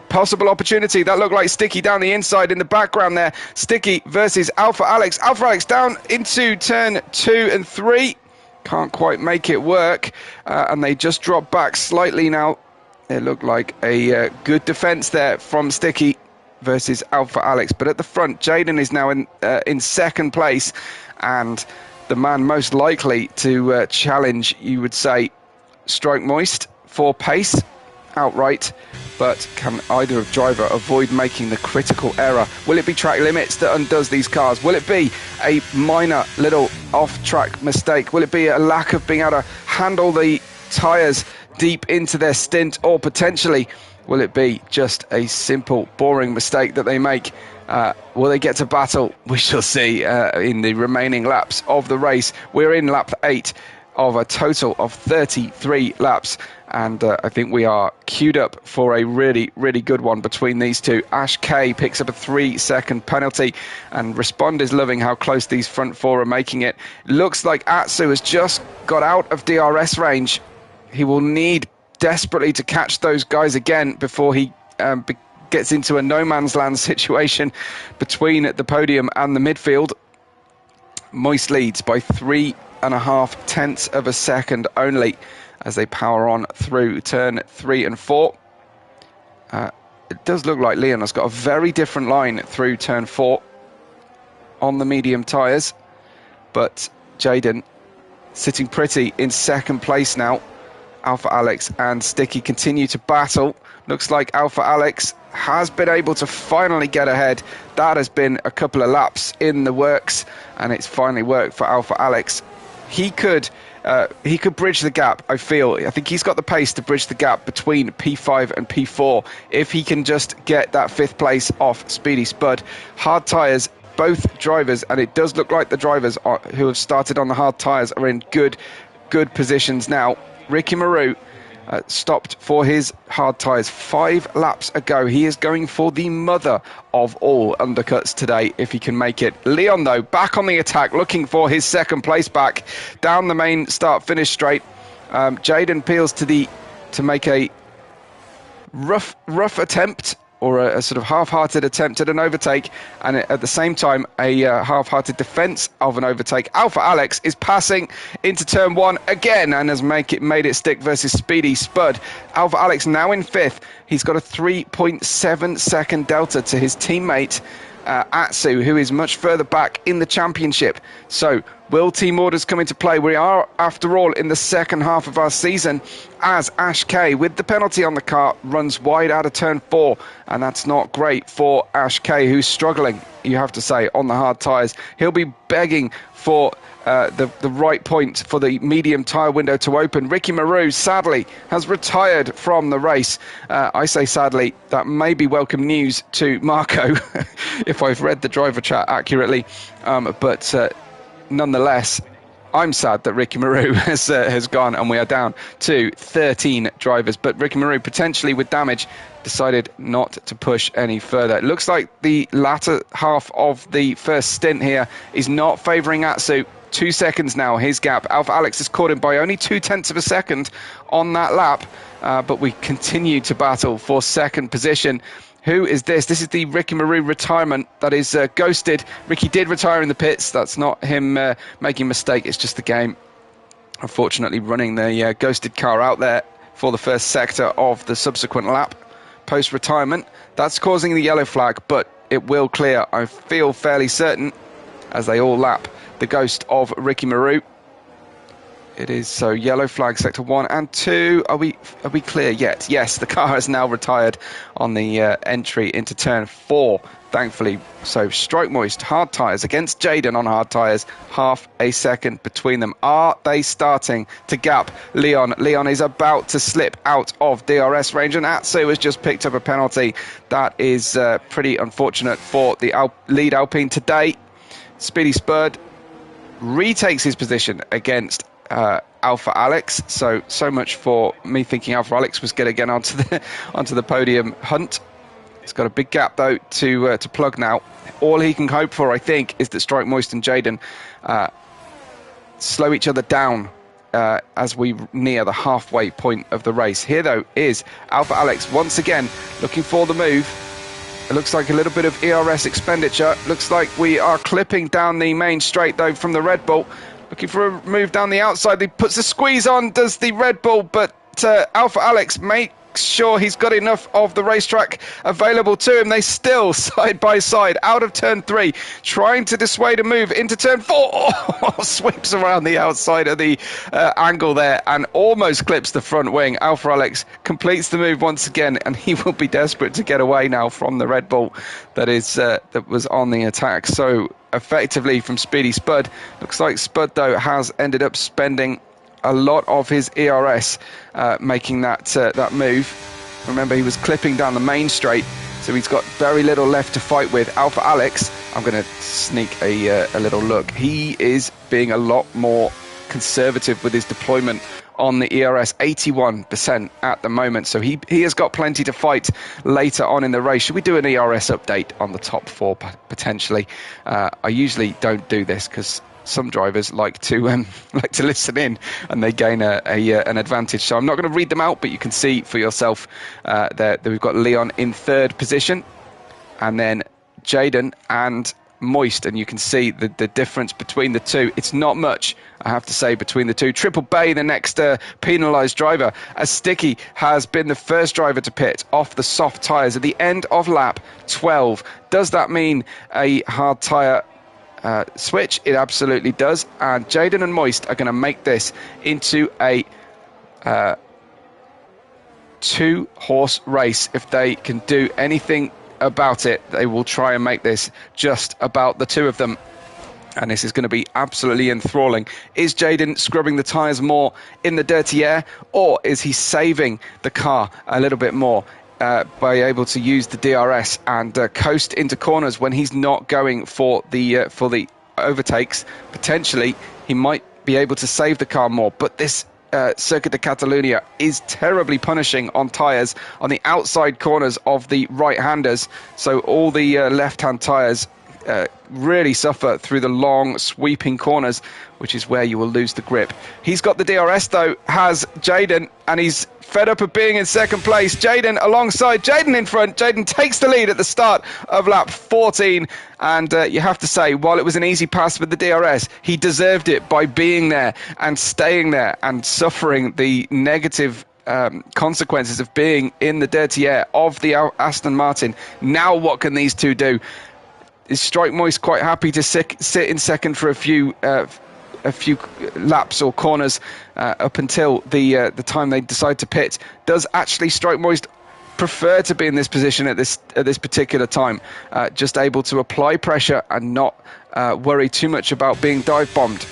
possible opportunity, that looked like Sticky down the inside in the background there. Sticky versus Alpha Alex. Alpha Alex down into turn 2 and 3. Can't quite make it work, and they just drop back slightly now. It looked like a good defense there from Sticky versus Alpha Alex, but at the front, Jayden is now in 2nd place, and the man most likely to challenge, you would say, Stroke Moist for pace outright. But can either driver avoid making the critical error? Will it be track limits that undoes these cars? Will it be a minor little off-track mistake? Will it be a lack of being able to handle the tyres deep into their stint, or potentially will it be just a simple, boring mistake that they make? Will they get to battle? We shall see in the remaining laps of the race. We're in lap 8 of a total of 33 laps, and I think we are queued up for a really, really good one between these two. Ash K picks up a 3-second penalty, and Respond is loving how close these front 4 are making it. Looks like Atsu has just got out of DRS range. He will need desperately to catch those guys again before he gets into a no man's land situation between the podium and the midfield. Moist leads by 3.5 of a second only as they power on through turn 3 and 4. It does look like Leon has got a very different line through turn 4 on the medium tyres, but Jayden sitting pretty in 2nd place now. Alpha Alex and Sticky continue to battle. Looks like Alpha Alex has been able to finally get ahead. That has been a couple of laps in the works, and it's finally worked for Alpha Alex. He could bridge the gap, I feel. I think he's got the pace to bridge the gap between P5 and P4 if he can just get that 5th place off Speedy Spud. Hard tyres, both drivers, and it does look like the drivers who have started on the hard tyres are in good positions now. Ricky Maru stopped for his hard tyres 5 laps ago. He is going for the mother of all undercuts today if he can make it. Leon, though, back on the attack, looking for his 2nd place back down the main start-finish straight. Jayden peels to make a rough attempt, or a sort of half-hearted attempt at an overtake, and at the same time a half-hearted defence of an overtake. Alpha Alex is passing into turn 1 again and has made it stick versus Speedy Spud. Alpha Alex now in 5th. He's got a 3.7 second delta to his teammate Atsu, who is much further back in the championship. So will team orders come into play? We are, after all, in the second half of our season, as Ash K, with the penalty on the car, runs wide out of turn 4, and that's not great for Ash K, who's struggling, you have to say, on the hard tyres. He'll be begging for the right point for the medium tyre window to open. Ricky Maru, sadly, has retired from the race. I say sadly, that may be welcome news to Marco, if I've read the driver chat accurately, but nonetheless, I'm sad that Ricky Maru has gone, and we are down to 13 drivers. But Ricky Maru, potentially with damage, decided not to push any further. It looks like the latter half of the first stint here is not favouring Atsu. 2 seconds now, his gap. Alpha Alex is caught him by only 0.2 of a second on that lap, but we continue to battle for second position. Who is this? This is the Ricky Maru retirement that is ghosted. Ricky did retire in the pits. That's not him making a mistake. It's just the game, unfortunately, running the ghosted car out there for the first sector of the subsequent lap post-retirement. That's causing the yellow flag, but it will clear, I feel fairly certain, as they all lap the ghost of Ricky Maru. It is so yellow flag sector 1 and 2. Are we clear yet? Yes, the car has now retired on the entry into turn 4, thankfully. So Strike Moist, hard tyres against Jaden on hard tyres, half a second between them. Are they starting to gap Leon? Leon is about to slip out of DRS range, and Atsu has just picked up a penalty. That is pretty unfortunate for the lead Alpine today. Speedy Spud retakes his position against Alpha Alex. So much for me thinking Alpha Alex was going to get onto the podium hunt. He's got a big gap though to plug now. All he can hope for, I think, is that Strike Moist and Jaden slow each other down as we near the halfway point of the race. Here though is Alpha Alex once again looking for the move. It looks like a little bit of ERS expenditure. Looks like we are clipping down the main straight though from the Red Bull. Looking for a move down the outside. He puts a squeeze on, does the Red Bull, but Alpha Alex makes sure he's got enough of the racetrack available to him. They still side by side out of turn 3, trying to dissuade a move into turn 4. Oh, sweeps around the outside of the angle there and almost clips the front wing. Alpha Alex completes the move once again, and he will be desperate to get away now from the Red Bull that was on the attack so effectively from Speedy Spud. Looks like Spud though has ended up spending a lot of his ERS making that move. Remember, he was clipping down the main straight, so he's got very little left to fight with. Alpha Alex, I'm going to sneak a little look. He is being a lot more conservative with his deployment on the ERS, 81% at the moment, so he has got plenty to fight later on in the race. Should we do an ERS update on the top 4 potentially? I usually don't do this because some drivers like to listen in, and they gain an advantage. So I'm not going to read them out, but you can see for yourself that we've got Leon in 3rd position, and then Jaden and Moist, and you can see the difference between the two. It's not much, I have to say, between the two. Triple Bay, the next penalised driver, as Sticky has been the first driver to pit off the soft tyres at the end of lap 12. Does that mean a hard tyre switch? It absolutely does, and Jaden and Moist are going to make this into a 2-horse race. If they can do anything about it, they will try and make this just about the two of them, and this is going to be absolutely enthralling. Is Jaden scrubbing the tyres more in the dirty air, or is he saving the car a little bit more by able to use the DRS and coast into corners when he's not going for the overtakes? Potentially he might be able to save the car more, but this Circuit de Catalunya is terribly punishing on tyres on the outside corners of the right-handers, so all the left-hand tyres really suffer through the long sweeping corners, which is where you will lose the grip. He's got the DRS though, has Jaden, and he's fed up of being in second place. Jaden alongside, Jaden in front. Jaden takes the lead at the start of lap 14, and you have to say, while it was an easy pass with the DRS, he deserved it by being there and staying there and suffering the negative consequences of being in the dirty air of the Aston Martin. Now what can these two do? is Strike Moist quite happy to sit in second for a few laps or corners up until the time they decide to pit? Does actually Strike Moist prefer to be in this position at this particular time, just able to apply pressure and not worry too much about being dive bombed?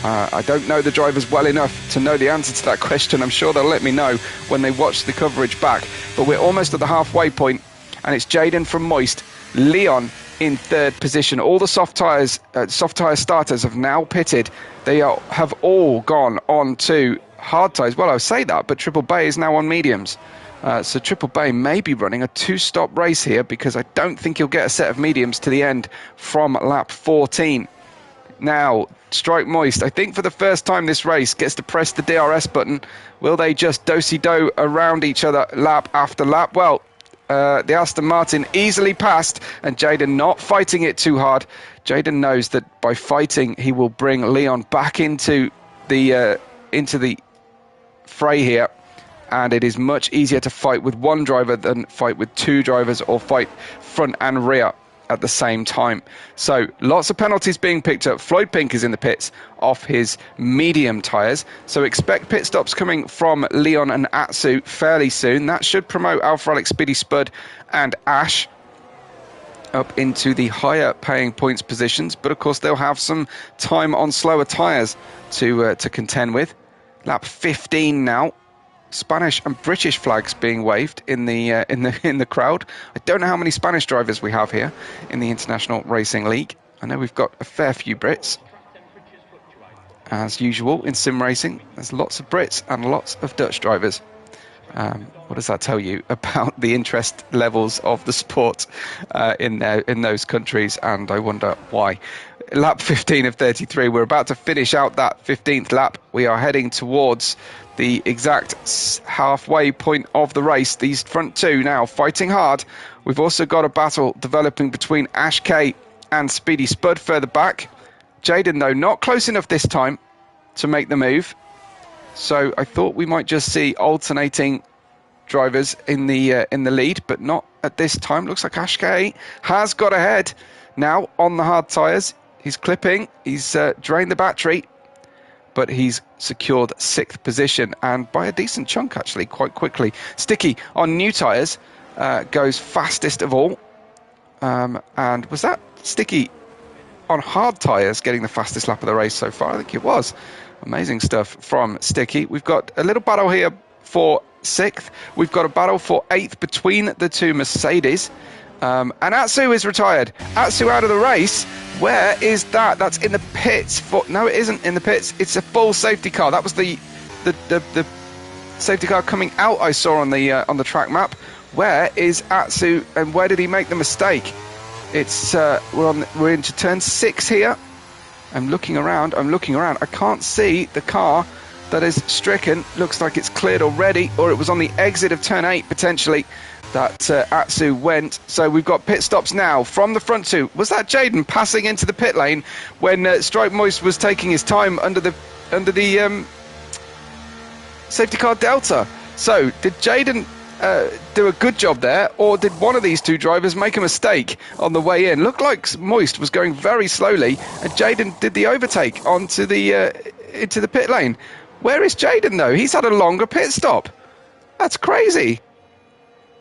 I don't know the drivers well enough to know the answer to that question. I'm sure they'll let me know when they watch the coverage back. But we're almost at the halfway point, and it's Jaden from Moist, Leon in third position. All the soft tyre starters have now pitted. They have all gone on to hard tyres. Well, I say that, but Triple Bay is now on mediums. So Triple Bay may be running a two-stop race here, because I don't think he'll get a set of mediums to the end from lap 14. Now, Strike Moist, I think for the first time this race, gets to press the DRS button. Will they just do-si-do around each other lap after lap? Well, the Aston Martin easily passed, and Jaden not fighting it too hard. Jaden knows that by fighting, he will bring Leon back into the fray here. And it is much easier to fight with one driver than fight with two drivers, or fight front and rear at the same time. So lots of penalties being picked up. Floyd Pink is in the pits off his medium tyres. So expect pit stops coming from Leon and Atsu fairly soon. That should promote Alpha Alex, Speedy Spud and Ash up into the higher paying points positions. But of course they'll have some time on slower tyres to contend with. Lap 15 now. Spanish and British flags being waved in the crowd. I don't know how many Spanish drivers we have here in the International Racing League. I know we've got a fair few Brits. As usual in sim racing, there's lots of Brits and lots of Dutch drivers. What does that tell you about the interest levels of the sport in those countries? And I wonder why. Lap 15 of 33. We're about to finish out that 15th lap. We are heading towards the exact halfway point of the race. These front two now fighting hard. We've also got a battle developing between Ash K and Speedy Spud further back. Jaden, though, not close enough this time to make the move. So I thought we might just see alternating drivers in the lead, but not at this time. Looks like Ash K has got ahead now on the hard tyres. He's clipping. He's drained the battery. But he's secured 6th position, and by a decent chunk, actually, quite quickly. Sticky on new tyres goes fastest of all. And was that Sticky on hard tyres getting the fastest lap of the race so far? I think it was. Amazing stuff from Sticky. We've got a little battle here for 6th. We've got a battle for 8th between the two Mercedes. And Atsu is retired. Atsu out of the race. Where is that? That's in the pits. No, it isn't in the pits. It's a full safety car. That was the safety car coming out I saw on the track map. Where is Atsu, and where did he make the mistake? It's we're into turn 6 here. I'm looking around. I can't see the car that is stricken. Looks like it's cleared already, or it was on the exit of turn 8 potentially that Atsu went. So we've got pit stops now from the front two. Was that Jaden passing into the pit lane when Strike Moist was taking his time under the safety car Delta? So did Jaden do a good job there, or did one of these two drivers make a mistake on the way in? Looked like Moist was going very slowly, and Jaden did the overtake onto into the pit lane. Where is Jaden though? He's had a longer pit stop. That's crazy.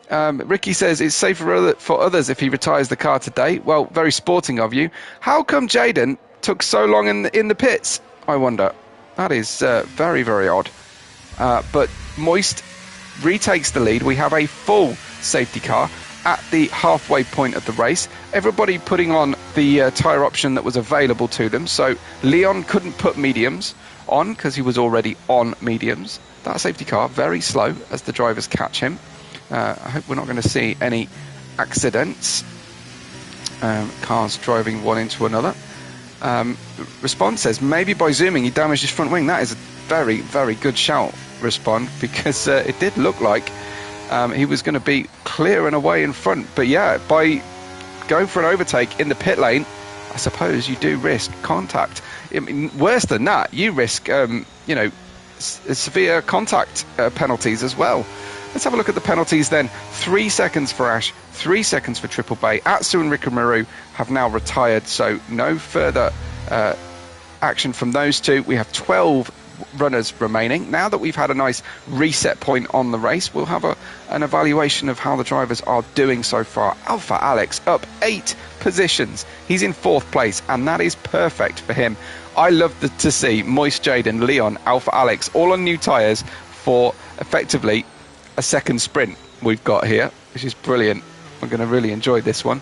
Ricky says it's safer for others if he retires the car today. Well, very sporting of you. How come Jaden took so long in the pits, I wonder? That is very, very odd. But Moist retakes the lead. We have a full safety car at the halfway point of the race. Everybody putting on the tyre option that was available to them. So Leon couldn't put mediums on because he was already on mediums. That safety car very slow as the drivers catch him. I hope we're not going to see any accidents. Cars driving one into another. Respond says maybe by zooming he damaged his front wing. That is a very, very good shout, Respond, because it did look like he was going to be clear and away in front. But yeah, by going for an overtake in the pit lane, I suppose you do risk contact. I mean, worse than that, you risk severe contact penalties as well. Let's have a look at the penalties then. 3 seconds for Ash, 3 seconds for Triple Bay. Atsu and Rikamaru have now retired, so no further action from those two. We have 12 runners remaining. Now that we've had a nice reset point on the race, we'll have an evaluation of how the drivers are doing so far. Alpha Alex up 8 positions. He's in 4th place, and that is perfect for him. I love to see Moist, Jaden, Leon, Alpha Alex all on new tyres for effectively a second sprint we've got here, which is brilliant. We're going to really enjoy this one.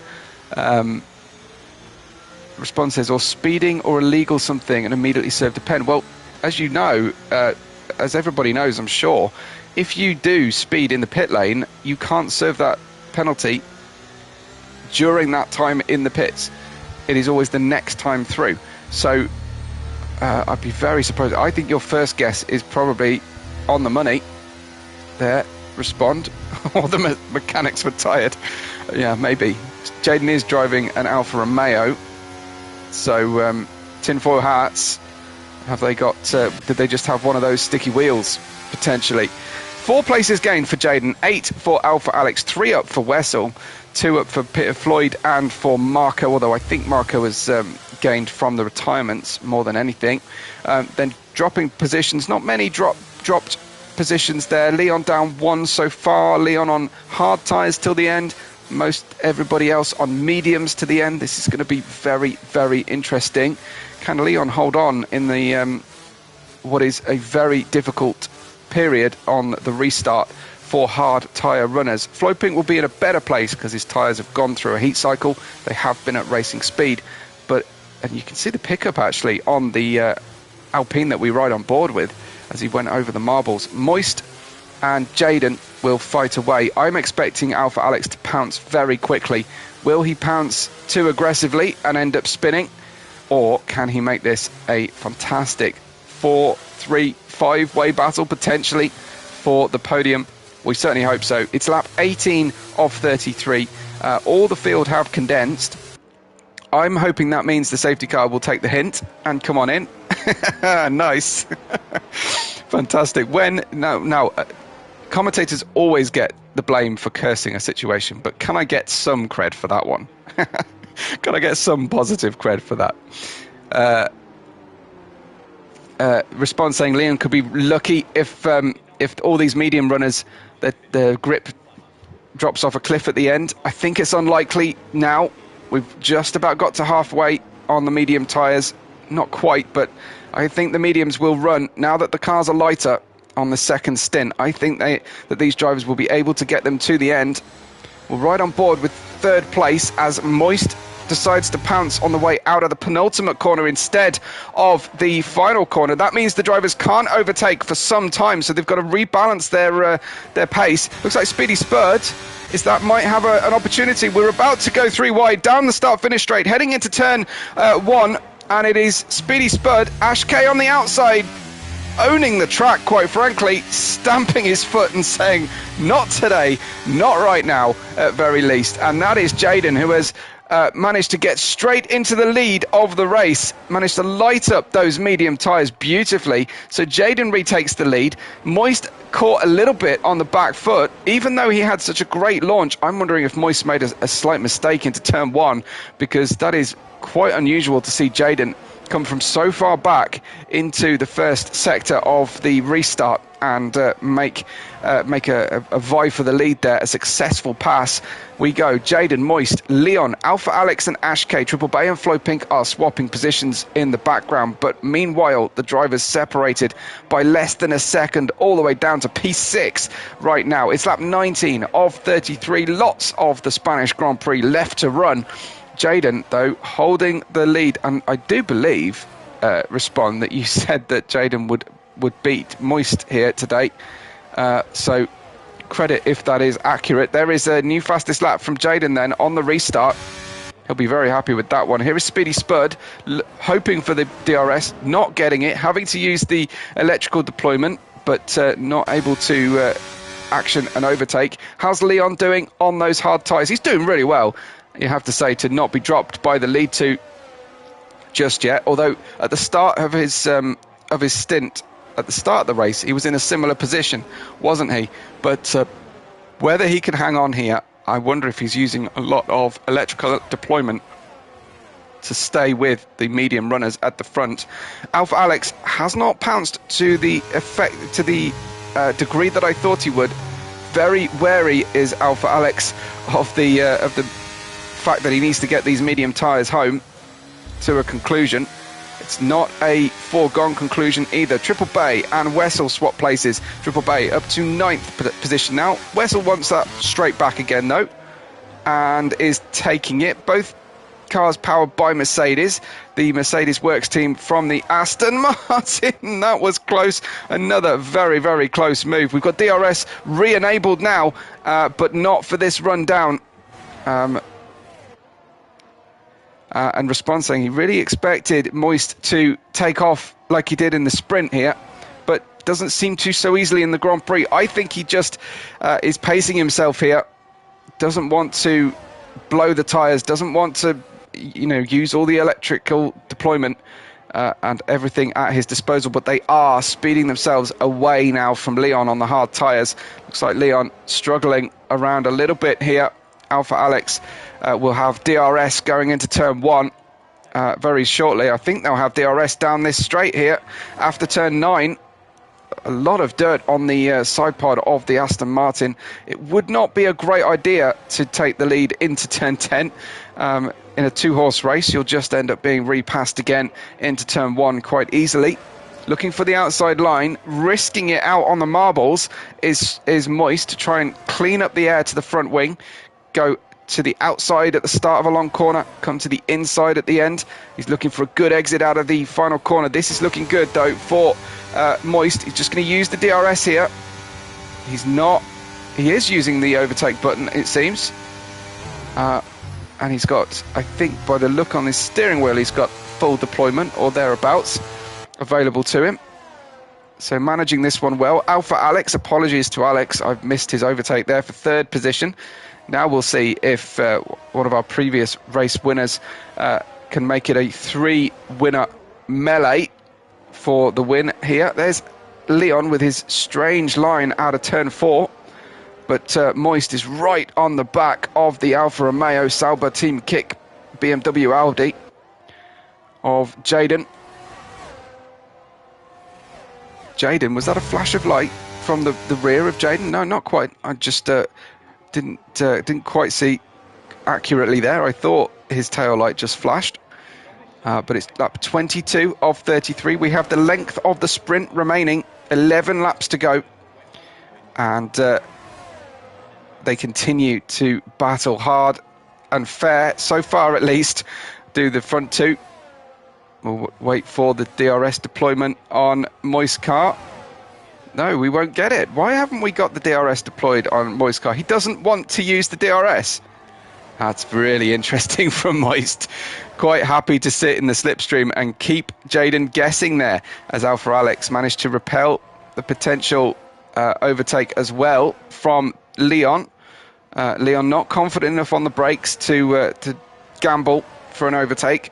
Response says, or speeding or illegal something and immediately serve the pen. Well, as you know, as everybody knows, I'm sure, if you do speed in the pit lane, you can't serve that penalty during that time in the pits. It is always the next time through. So I'd be very surprised. I think your first guess is probably on the money there. Respond. Or the mechanics were tired. Yeah, maybe. Jaden is driving an Alfa Romeo. So tinfoil hats. Have they got, did they just have one of those sticky wheels, potentially? 4 places gained for Jaden, 8 for Alpha Alex, 3 up for Wessel, 2 up for Peter Floyd and for Marco, although I think Marco was gained from the retirements more than anything. Then dropping positions, not many dropped positions there. Leon down 1 so far, Leon on hard tyres till the end. Most everybody else on mediums to the end. This is going to be very, very interesting. Can Leon hold on in the what is a very difficult period on the restart for hard tyre runners? Floping will be in a better place because his tyres have gone through a heat cycle. They have been at racing speed, and you can see the pickup actually on the Alpine that we ride on board with as he went over the marbles. Moist and Jaden will fight away. I'm expecting Alpha Alex to pounce very quickly. Will he pounce too aggressively and end up spinning? Or can he make this a fantastic 4-3-5-way battle potentially for the podium? We certainly hope so. It's lap 18 of 33. All the field have condensed. I'm hoping that means the safety car will take the hint and come on in. Nice. Fantastic. Commentators always get the blame for cursing a situation, but can I get some cred for that one? Can I get some positive cred for that? Response saying Leon could be lucky if all these medium runners, the grip drops off a cliff at the end. I think it's unlikely now. We've just about got to halfway on the medium tyres. Not quite, but I think the mediums will run now that the cars are lighter on the second stint. I think that these drivers will be able to get them to the end. We're right on board with 3rd place as Moist decides to pounce on the way out of the penultimate corner instead of the final corner. That means the drivers can't overtake for some time, so they've got to rebalance their pace. Looks like Speedy Spurd might have an opportunity. We're about to go 3 wide down the start-finish straight, heading into turn 1, and it is Speedy Spurd, Ash K on the outside, owning the track, quite frankly, stamping his foot and saying, not today, not right now, at very least. And that is Jaden, who has managed to get straight into the lead of the race, managed to light up those medium tyres beautifully. So Jaden retakes the lead. Moist caught a little bit on the back foot, even though he had such a great launch. I'm wondering if Moist made a slight mistake into turn 1, because that is quite unusual to see Jaden come from so far back into the first sector of the restart and make a vie for the lead there, a successful pass. We go, Jaden, Moist, Leon, Alpha Alex and Ash K, Triple Bay and Flo Pink are swapping positions in the background, but meanwhile the drivers separated by less than a second all the way down to P6 right now. It's lap 19 of 33, lots of the Spanish Grand Prix left to run. Jaden, though, holding the lead, and I do believe, Respond, that you said that Jaden would beat Moist here today. So credit if that is accurate. There is a new fastest lap from Jaden then on the restart. He'll be very happy with that one. Here is Speedy Spud, hoping for the DRS, not getting it, having to use the electrical deployment, but not able to action and overtake. How's Leon doing on those hard tyres? He's doing really well, you have to say, to not be dropped by the lead two just yet. Although at the start of his stint, at the start of the race, he was in a similar position, wasn't he? But Whether he can hang on here, I wonder if he's using a lot of electrical deployment to stay with the medium runners at the front. Alpha Alex has not pounced to the degree that I thought he would. Very wary is Alpha Alex of the fact that he needs to get these medium tyres home to a conclusion. It's not a foregone conclusion either. Triple Bay and Wessel swap places. Triple Bay up to 9th position now. Wessel wants that straight back again though, and is taking it. Both cars powered by Mercedes. The Mercedes works team from the Aston Martin. That was close. Another very, very close move. We've got DRS re-enabled now, but not for this run down. And Response saying he really expected Moist to take off like he did in the sprint here, but doesn't seem to so easily in the Grand Prix. I think he just is pacing himself here. Doesn't want to blow the tyres, doesn't want to, use all the electrical deployment and everything at his disposal, but they are speeding themselves away now from Leon on the hard tyres. Looks like Leon struggling around a little bit here. Alpha Alex will have DRS going into turn 1 very shortly. I think they'll have DRS down this straight here after turn 9. A lot of dirt on the side pod of the Aston Martin. It would not be a great idea to take the lead into turn 10. In a 2-horse race, you'll just end up being repassed again into turn 1 quite easily. Looking for the outside line, risking it out on the marbles is Moist to try and clean up the air to the front wing. Go to the outside at the start of a long corner, come to the inside at the end. He's looking for a good exit out of the final corner. This is looking good though for Moist. He's just going to use the DRS here. He is using the overtake button, it seems. And he's got, I think by the look on his steering wheel, he's got full deployment or thereabouts available to him. So managing this one well. Alpha Alex, apologies to Alex, I've missed his overtake there for 3rd position. Now we'll see if one of our previous race winners can make it a 3-winner melee for the win here. There's Leon with his strange line out of turn 4. But Moist is right on the back of the Alfa Romeo Sauber Team Kick BMW Audi of Jaden. Jaden, was that a flash of light from the rear of Jaden? No, not quite. I just didn't quite see accurately there. I thought his tail light just flashed. But it's lap 22 of 33. We have the length of the sprint remaining, 11 laps to go. And they continue to battle hard and fair, so far at least, do the front 2. We'll wait for the DRS deployment on Moist car. No, we won't get it. Why haven't we got the DRS deployed on Moist car? He doesn't want to use the DRS. That's really interesting from Moist. Quite happy to sit in the slipstream and keep Jaden guessing there, as Alpha Alex managed to repel the potential overtake as well from Leon. Leon not confident enough on the brakes to gamble for an overtake.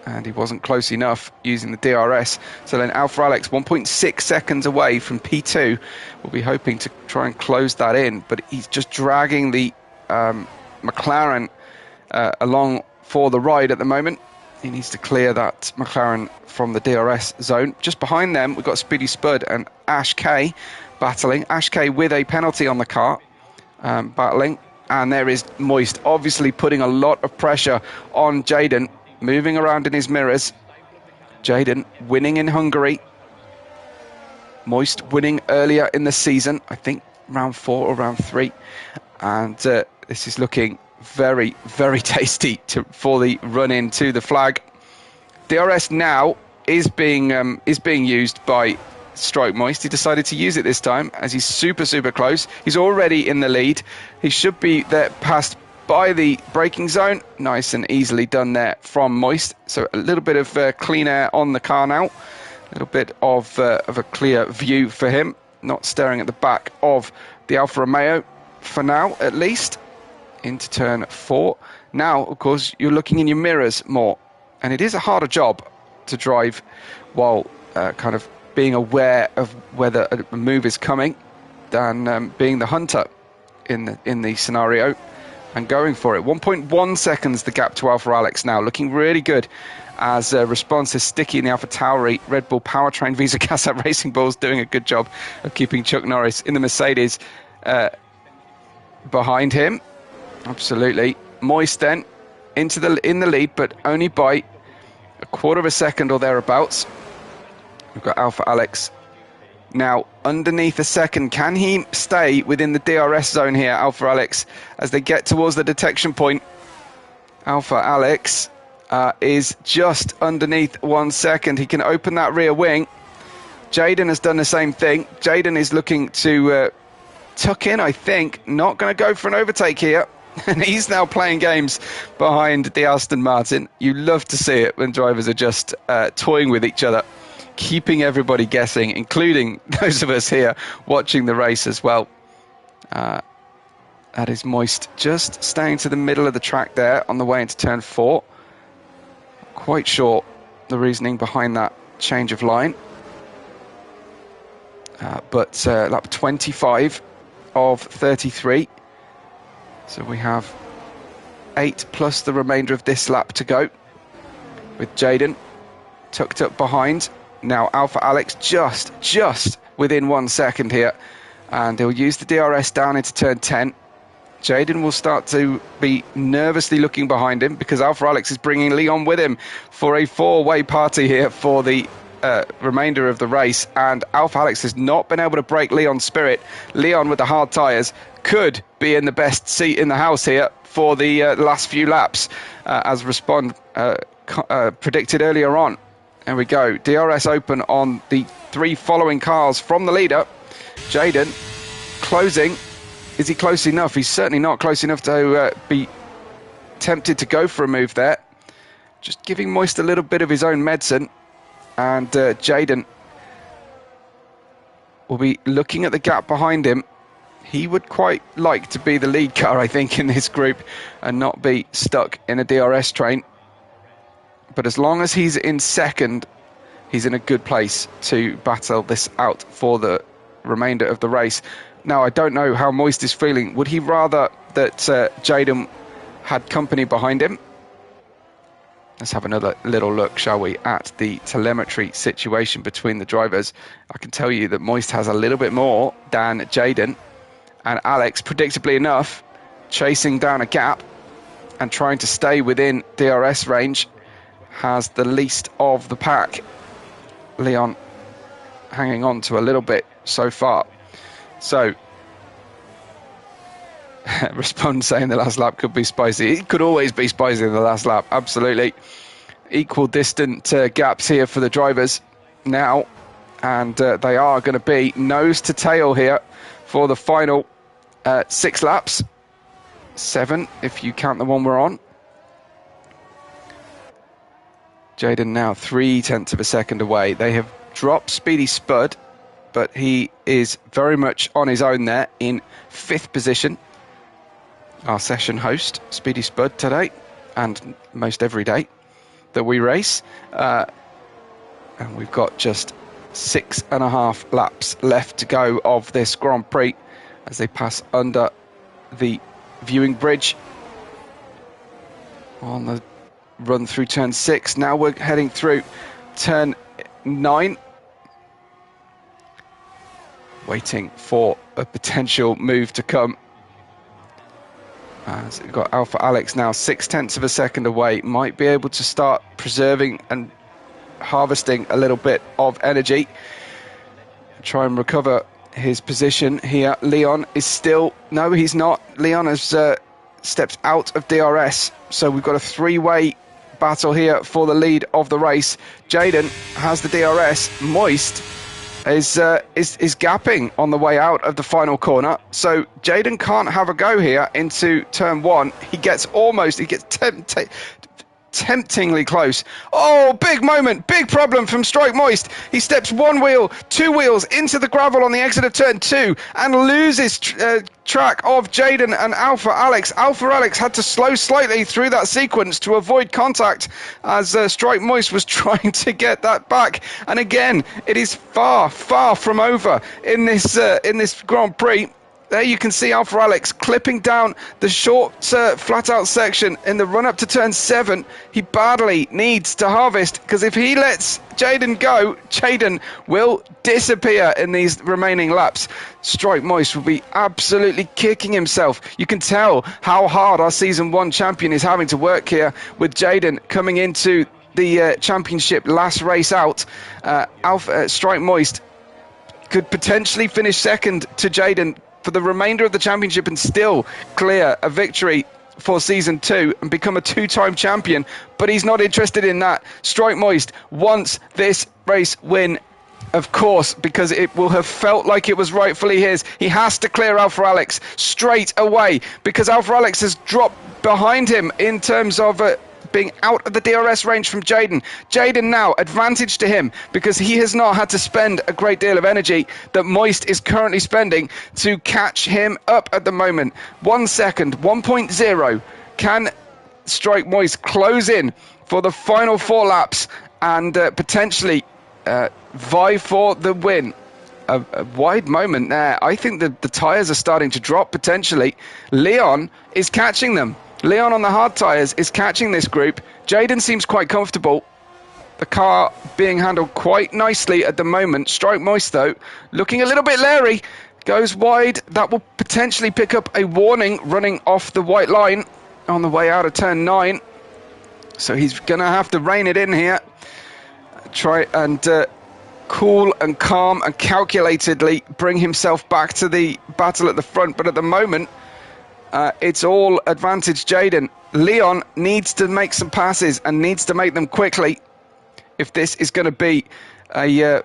And he wasn't close enough using the DRS. So then Alpha Alex 1.6 seconds away from P2. We'll be hoping to try and close that in. But he's just dragging the McLaren along for the ride at the moment. He needs to clear that McLaren from the DRS zone. Just behind them, we've got Speedy Spud and Ash K battling. Ash K with a penalty on the car, battling. And there is Moist, obviously putting a lot of pressure on Jaden, moving around in his mirrors. Jaden winning in Hungary. Moist winning earlier in the season, I think round 4 or round 3. And this is looking very, very tasty for the run-in to the flag. DRS now is being used by Strike Moist. He decided to use it this time as he's super, super close. He's already in the lead. He should be there passed by the braking zone. Nice and easily done there from Moist. So a little bit of clean air on the car now. A little bit of a clear view for him. Not staring at the back of the Alfa Romeo for now, at least. Into turn 4. Now, of course, you're looking in your mirrors more. And it is a harder job to drive while kind of being aware of whether a move is coming than being the hunter in the scenario, and going for it. 1.1 seconds the gap to Alpha Alex now, looking really good as response is sticky in the Alpha Tauri. Red Bull Powertrain Visa Casat Racing Bulls doing a good job of keeping Chuck Norris in the Mercedes behind him. Absolutely. Moist then in the lead, but only by a quarter of a second or thereabouts. We've got Alpha Alex now underneath a second. Can he stay within the DRS zone here, Alpha Alex, as they get towards the detection point? Alpha Alex is just underneath 1 second. He can open that rear wing. Jaden has done the same thing. Jaden is looking to tuck in, I think. Not going to go for an overtake here. And he's now playing games behind the Aston Martin. You love to see it when drivers are just toying with each other, keeping everybody guessing, including those of us here watching the race as well. That is Moist just staying to the middle of the track there on the way into turn 4. Quite sure the reasoning behind that change of line. But lap 25 of 33. So we have 8 plus the remainder of this lap to go, with Jaden tucked up behind. Now Alpha Alex just within 1 second here, and he'll use the DRS down into turn 10. Jaden will start to be nervously looking behind him because Alpha Alex is bringing Leon with him for a 4-way party here for the remainder of the race, and Alpha Alex has not been able to break Leon's spirit. Leon with the hard tyres could be in the best seat in the house here for the last few laps, as Respond predicted earlier on. There we go. DRS open on the 3 following cars from the leader. Jaden closing. Is he close enough? He's certainly not close enough to be tempted to go for a move there. Just giving Moist a little bit of his own medicine. And Jaden will be looking at the gap behind him. He would quite like to be the lead car, I think, in this group and not be stuck in a DRS train. But as long as he's in second, he's in a good place to battle this out for the remainder of the race. Now, I don't know how Moist is feeling. Would he rather that Jaden had company behind him? Let's have another little look, shall we, at the telemetry situation between the drivers. I can tell you that Moist has a little bit more than Jaden, and Alex, predictably enough, chasing down a gap and trying to stay within DRS range, has the least of the pack. Leon hanging on to a little bit so far. So, Respond saying the last lap could be spicy. It could always be spicy in the last lap, absolutely. Equal distant gaps here for the drivers now, and they are going to be nose to tail here for the final 6 laps. 7 if you count the one we're on. Jaden now 0.3 of a second away. They have dropped Speedy Spud, but he is very much on his own there in 5th position. Our session host, Speedy Spud, today, and most every day that we race. And we've got just 6.5 laps left to go of this Grand Prix as they pass under the viewing bridge on the run through turn 6. Now we're heading through turn 9, waiting for a potential move to come. So we've got Alpha Alex now 0.6 of a second away. Might be able to start preserving and harvesting a little bit of energy. Try and recover his position here. Leon is still... No, he's not. Leon has stepped out of DRS. So we've got a 3-way battle here for the lead of the race. Jaden has the DRS. Moist is gapping on the way out of the final corner. So Jaden can't have a go here into turn 1. He gets temptingly close. Oh, big moment, big problem from Strike Moist. He steps 1 wheel, 2 wheels into the gravel on the exit of turn 2 and loses track of Jaden and Alpha Alex. Alpha Alex had to slow slightly through that sequence to avoid contact as Strike Moist was trying to get that back. And again, it is far from over in this Grand Prix. There you can see Alpha Alex clipping down the short flat-out section in the run-up to turn 7. He badly needs to harvest, because if he lets Jayden go, Jayden will disappear in these remaining laps. Strike Moist will be absolutely kicking himself. You can tell how hard our Season 1 champion is having to work here, with Jayden coming into the championship last race out. Strike Moist could potentially finish second to Jayden for the remainder of the championship and still clear a victory for Season 2 and become a 2-time champion, but he's not interested in that. Strike Moist wants this race win, of course, because it will have felt like it was rightfully his. He has to clear Alpha Alex straight away, because Alpha Alex has dropped behind him in terms of being out of the DRS range from Jayden. Jayden now, advantage to him, because he has not had to spend a great deal of energy that Moist is currently spending to catch him up at the moment. 1 second, 1.0. Can Strike Moist close in for the final 4 laps and potentially vie for the win? A wide moment there. I think that the tyres are starting to drop potentially. Leon is catching them. Leon on the hard tyres is catching this group. Jayden seems quite comfortable. The car being handled quite nicely at the moment. Strike Moist, though, looking a little bit leery. Goes wide. That will potentially pick up a warning running off the white line on the way out of turn 9. So he's going to have to rein it in here. Try and cool and calm and calculatedly bring himself back to the battle at the front. But at the moment, it's all advantage Jayden. Leon needs to make some passes and needs to make them quickly if this is going to be a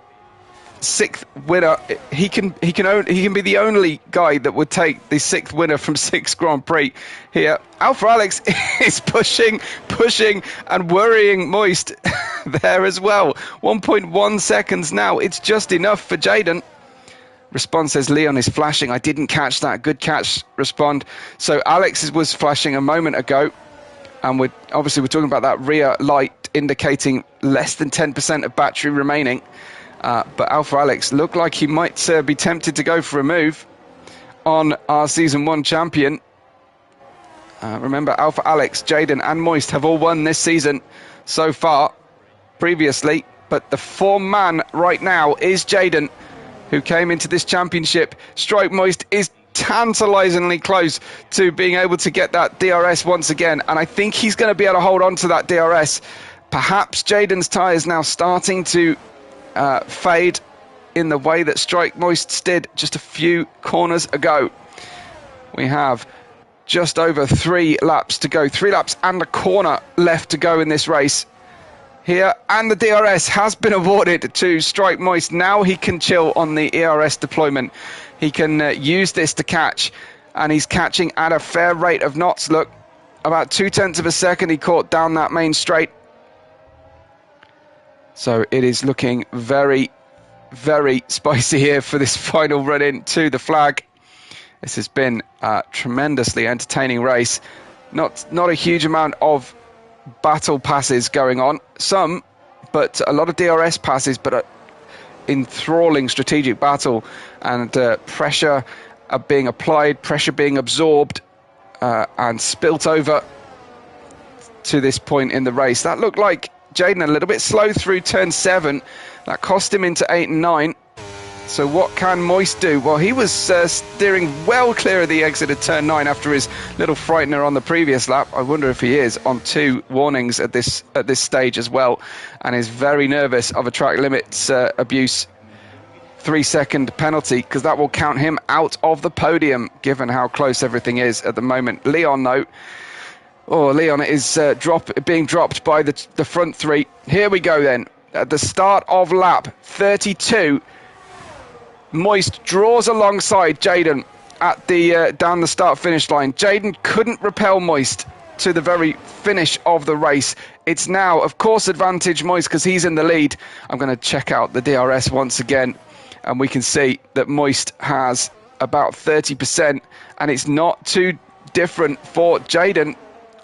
6th winner. He can be the only guy that would take the 6th winner from 6 Grand Prix here. Alpha Alex is pushing and worrying Moist there as well. 1.1 seconds now. It's just enough for Jayden. Respond says Leon is flashing. I didn't catch that. Good catch, Respond. So Alex was flashing a moment ago, and we're talking about that rear light indicating less than 10% of battery remaining. But Alpha Alex looked like he might be tempted to go for a move on our Season 1 champion. Remember, Alpha Alex, Jayden and Moist have all won this season so far previously, but the form man right now is Jayden, who came into this championship. Strike Moist is tantalizingly close to being able to get that DRS once again, and I think he's going to be able to hold on to that DRS. Perhaps Jayden's tyres now starting to fade in the way that Strike Moist's did just a few corners ago. We have just over 3 laps to go, 3 laps and a corner left to go in this race here, and the DRS has been awarded to Strike Moist. Now he can chill on the ERS deployment. He can use this to catch, and he's catching at a fair rate of knots. Look, about 0.2 of a second he caught down that main straight. So it is looking very, very spicy here for this final run in to the flag. This has been a tremendously entertaining race. Not a huge amount of battle passes going on, some, but a lot of DRS passes, but enthralling strategic battle, and pressure being applied, pressure being absorbed and spilt over to this point in the race. That looked like Jayden a little bit slow through turn 7. That cost him into 8 and 9. So what can Moist do? Well, he was steering well clear of the exit at turn 9 after his little frightener on the previous lap. I wonder if he is on 2 warnings at this stage as well, and is very nervous of a track limits abuse 3-second penalty, because that will count him out of the podium, given how close everything is at the moment. Leon, though, Leon is being dropped by the front 3. Here we go then. At the start of lap 32, Moist draws alongside Jayden at the down the start-finish line. Jayden couldn't repel Moist to the very finish of the race. It's now, of course, advantage Moist because he's in the lead. I'm going to check out the DRS once again, and we can see that Moist has about 30%, and it's not too different for Jayden.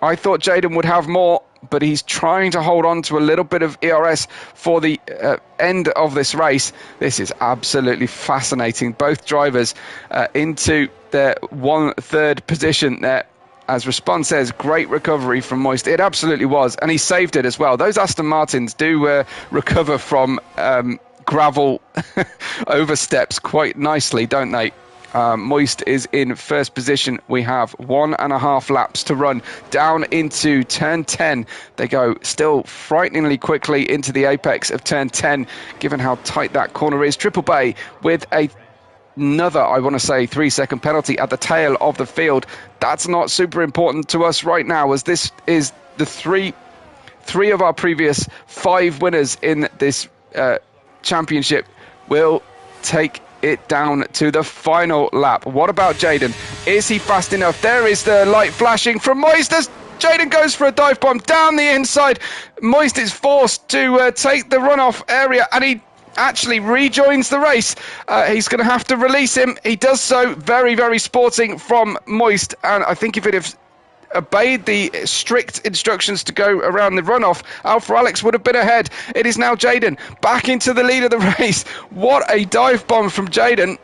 I thought Jayden would have more, but he's trying to hold on to a little bit of ERS for the end of this race. This is absolutely fascinating. Both drivers into their 1/3 position there. As Respond says, great recovery from Moist. It absolutely was, and he saved it as well. Those Aston Martins do recover from gravel oversteps quite nicely, don't they? Moist is in first position. We have 1.5 laps to run down into turn 10. They go still frighteningly quickly into the apex of turn 10, given how tight that corner is. Triple Bay with another, I want to say, 3-second penalty at the tail of the field. That's not super important to us right now, as this is the three of our previous 5 winners in this championship will take it down to the final lap. What about Jaden? Is he fast enough? There is the light flashing from Moist as Jaden goes for a dive bomb down the inside. Moist is forced to take the runoff area, and he actually rejoins the race. He's going to have to release him. He does so. Very, very sporting from Moist, and I think if it had obeyed the strict instructions to go around the runoff, Alpha Alex would have been ahead. It is now Jaden back into the lead of the race. What a dive bomb from Jaden.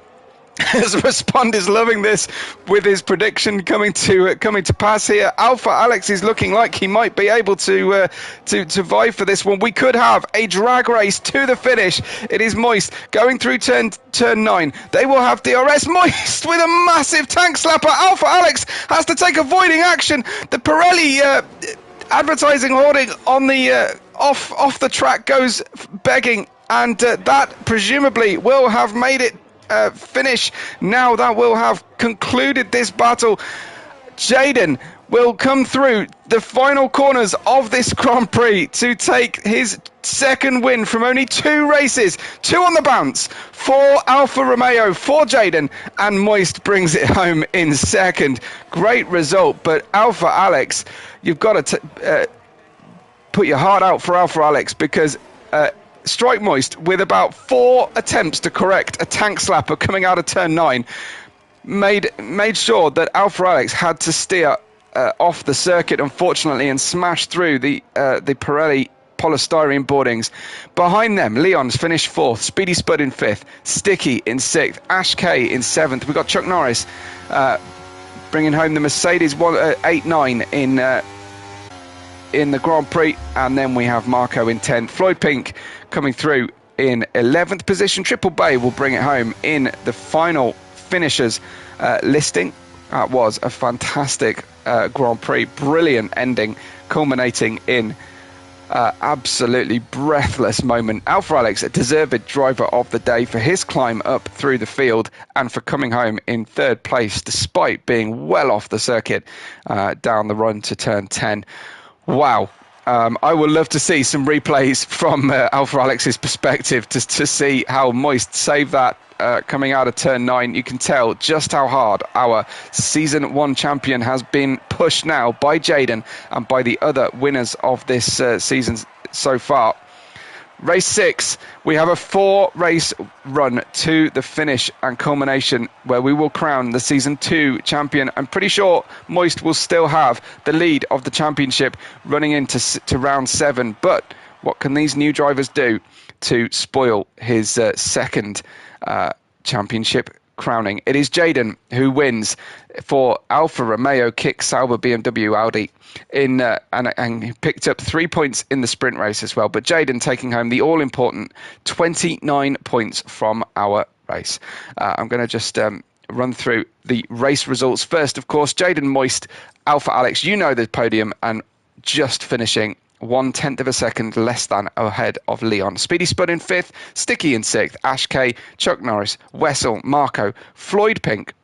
As Respond is loving this with his prediction coming to pass here. Alpha Alex is looking like he might be able to vie for this one. We could have a drag race to the finish. It is Moist going through turn 9. They will have DRS. Moist with a massive tank slapper. Alpha Alex has to take avoiding action. The Pirelli advertising hoarding on the off the track goes begging, and that presumably will have made it finish. Now that will have concluded this battle. Jaden will come through the final corners of this Grand Prix to take his second win from only 2 races. 2 on the bounce for Alfa Romeo, for Jaden, and Moist brings it home in second. Great result, but Alpha Alex, you've got to put your heart out for Alpha Alex, because Strike Moist, with about 4 attempts to correct a tank slapper coming out of turn 9, made sure that Alpha Alex had to steer off the circuit, unfortunately, and smash through the Pirelli polystyrene boardings. Behind them, Leon's finished 4th, Speedy Spud in 5th, Sticky in 6th, Ash K in 7th. We've got Chuck Norris bringing home the Mercedes 8-9 in the Grand Prix, and then we have Marco in 10th. Floyd Pink coming through in 11th position. Triple Bay will bring it home in the final finishers listing. That was a fantastic Grand Prix, brilliant ending, culminating in absolutely breathless moment. Alpha Alex, a deserved driver of the day for his climb up through the field and for coming home in 3rd place despite being well off the circuit down the run to turn 10. Wow. I would love to see some replays from Alpha Alex's perspective to see how Moist saved that coming out of turn 9. You can tell just how hard our Season 1 champion has been pushed now by Jaden and by the other winners of this season so far. Race 6, we have a 4-race run to the finish and culmination where we will crown the Season 2 champion. I'm pretty sure Moist will still have the lead of the championship running into round 7. But what can these new drivers do to spoil his second championship crowning? It is Jaden who wins for Alfa Romeo, Kick, Sauber, BMW, Audi, and he picked up 3 points in the sprint race as well. But Jaden taking home the all-important 29 points from our race. I'm going to just run through the race results first. Of course, Jaden, Moist, Alpha Alex, you know the podium, and just finishing 1/10 of a second less than ahead of Leon. Speedy Spud in 5th, Sticky in 6th, Ash K, Chuck Norris, Wessel, Marco, Floyd Pink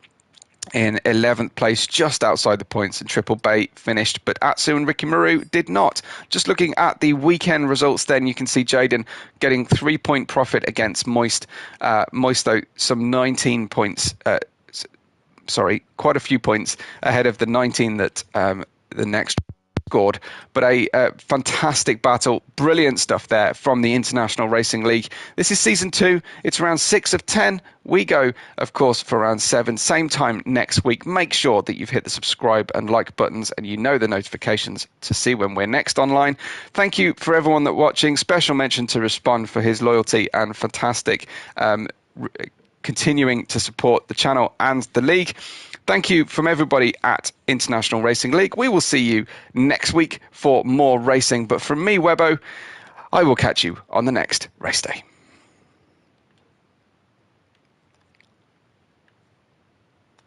in 11th place, just outside the points, and Triple Bay finished, but Atsu and Ricky Maru did not. Just looking at the weekend results then, you can see Jaden getting 3-point profit against Moist. Moist, though, some 19 points, quite a few points ahead of the 19 that the next scored. But a fantastic battle, brilliant stuff there from the International Racing League. This is Season 2, it's round 6 of 10. We go, of course, for round 7, same time next week. Make sure that you've hit the subscribe and like buttons and you know the notifications to see when we're next online. Thank you for everyone that's watching. Special mention to Respond for his loyalty and fantastic continuing to support the channel and the league. Thank you from everybody at International Racing League. We will see you next week for more racing. But from me, Webbo, I will catch you on the next race day.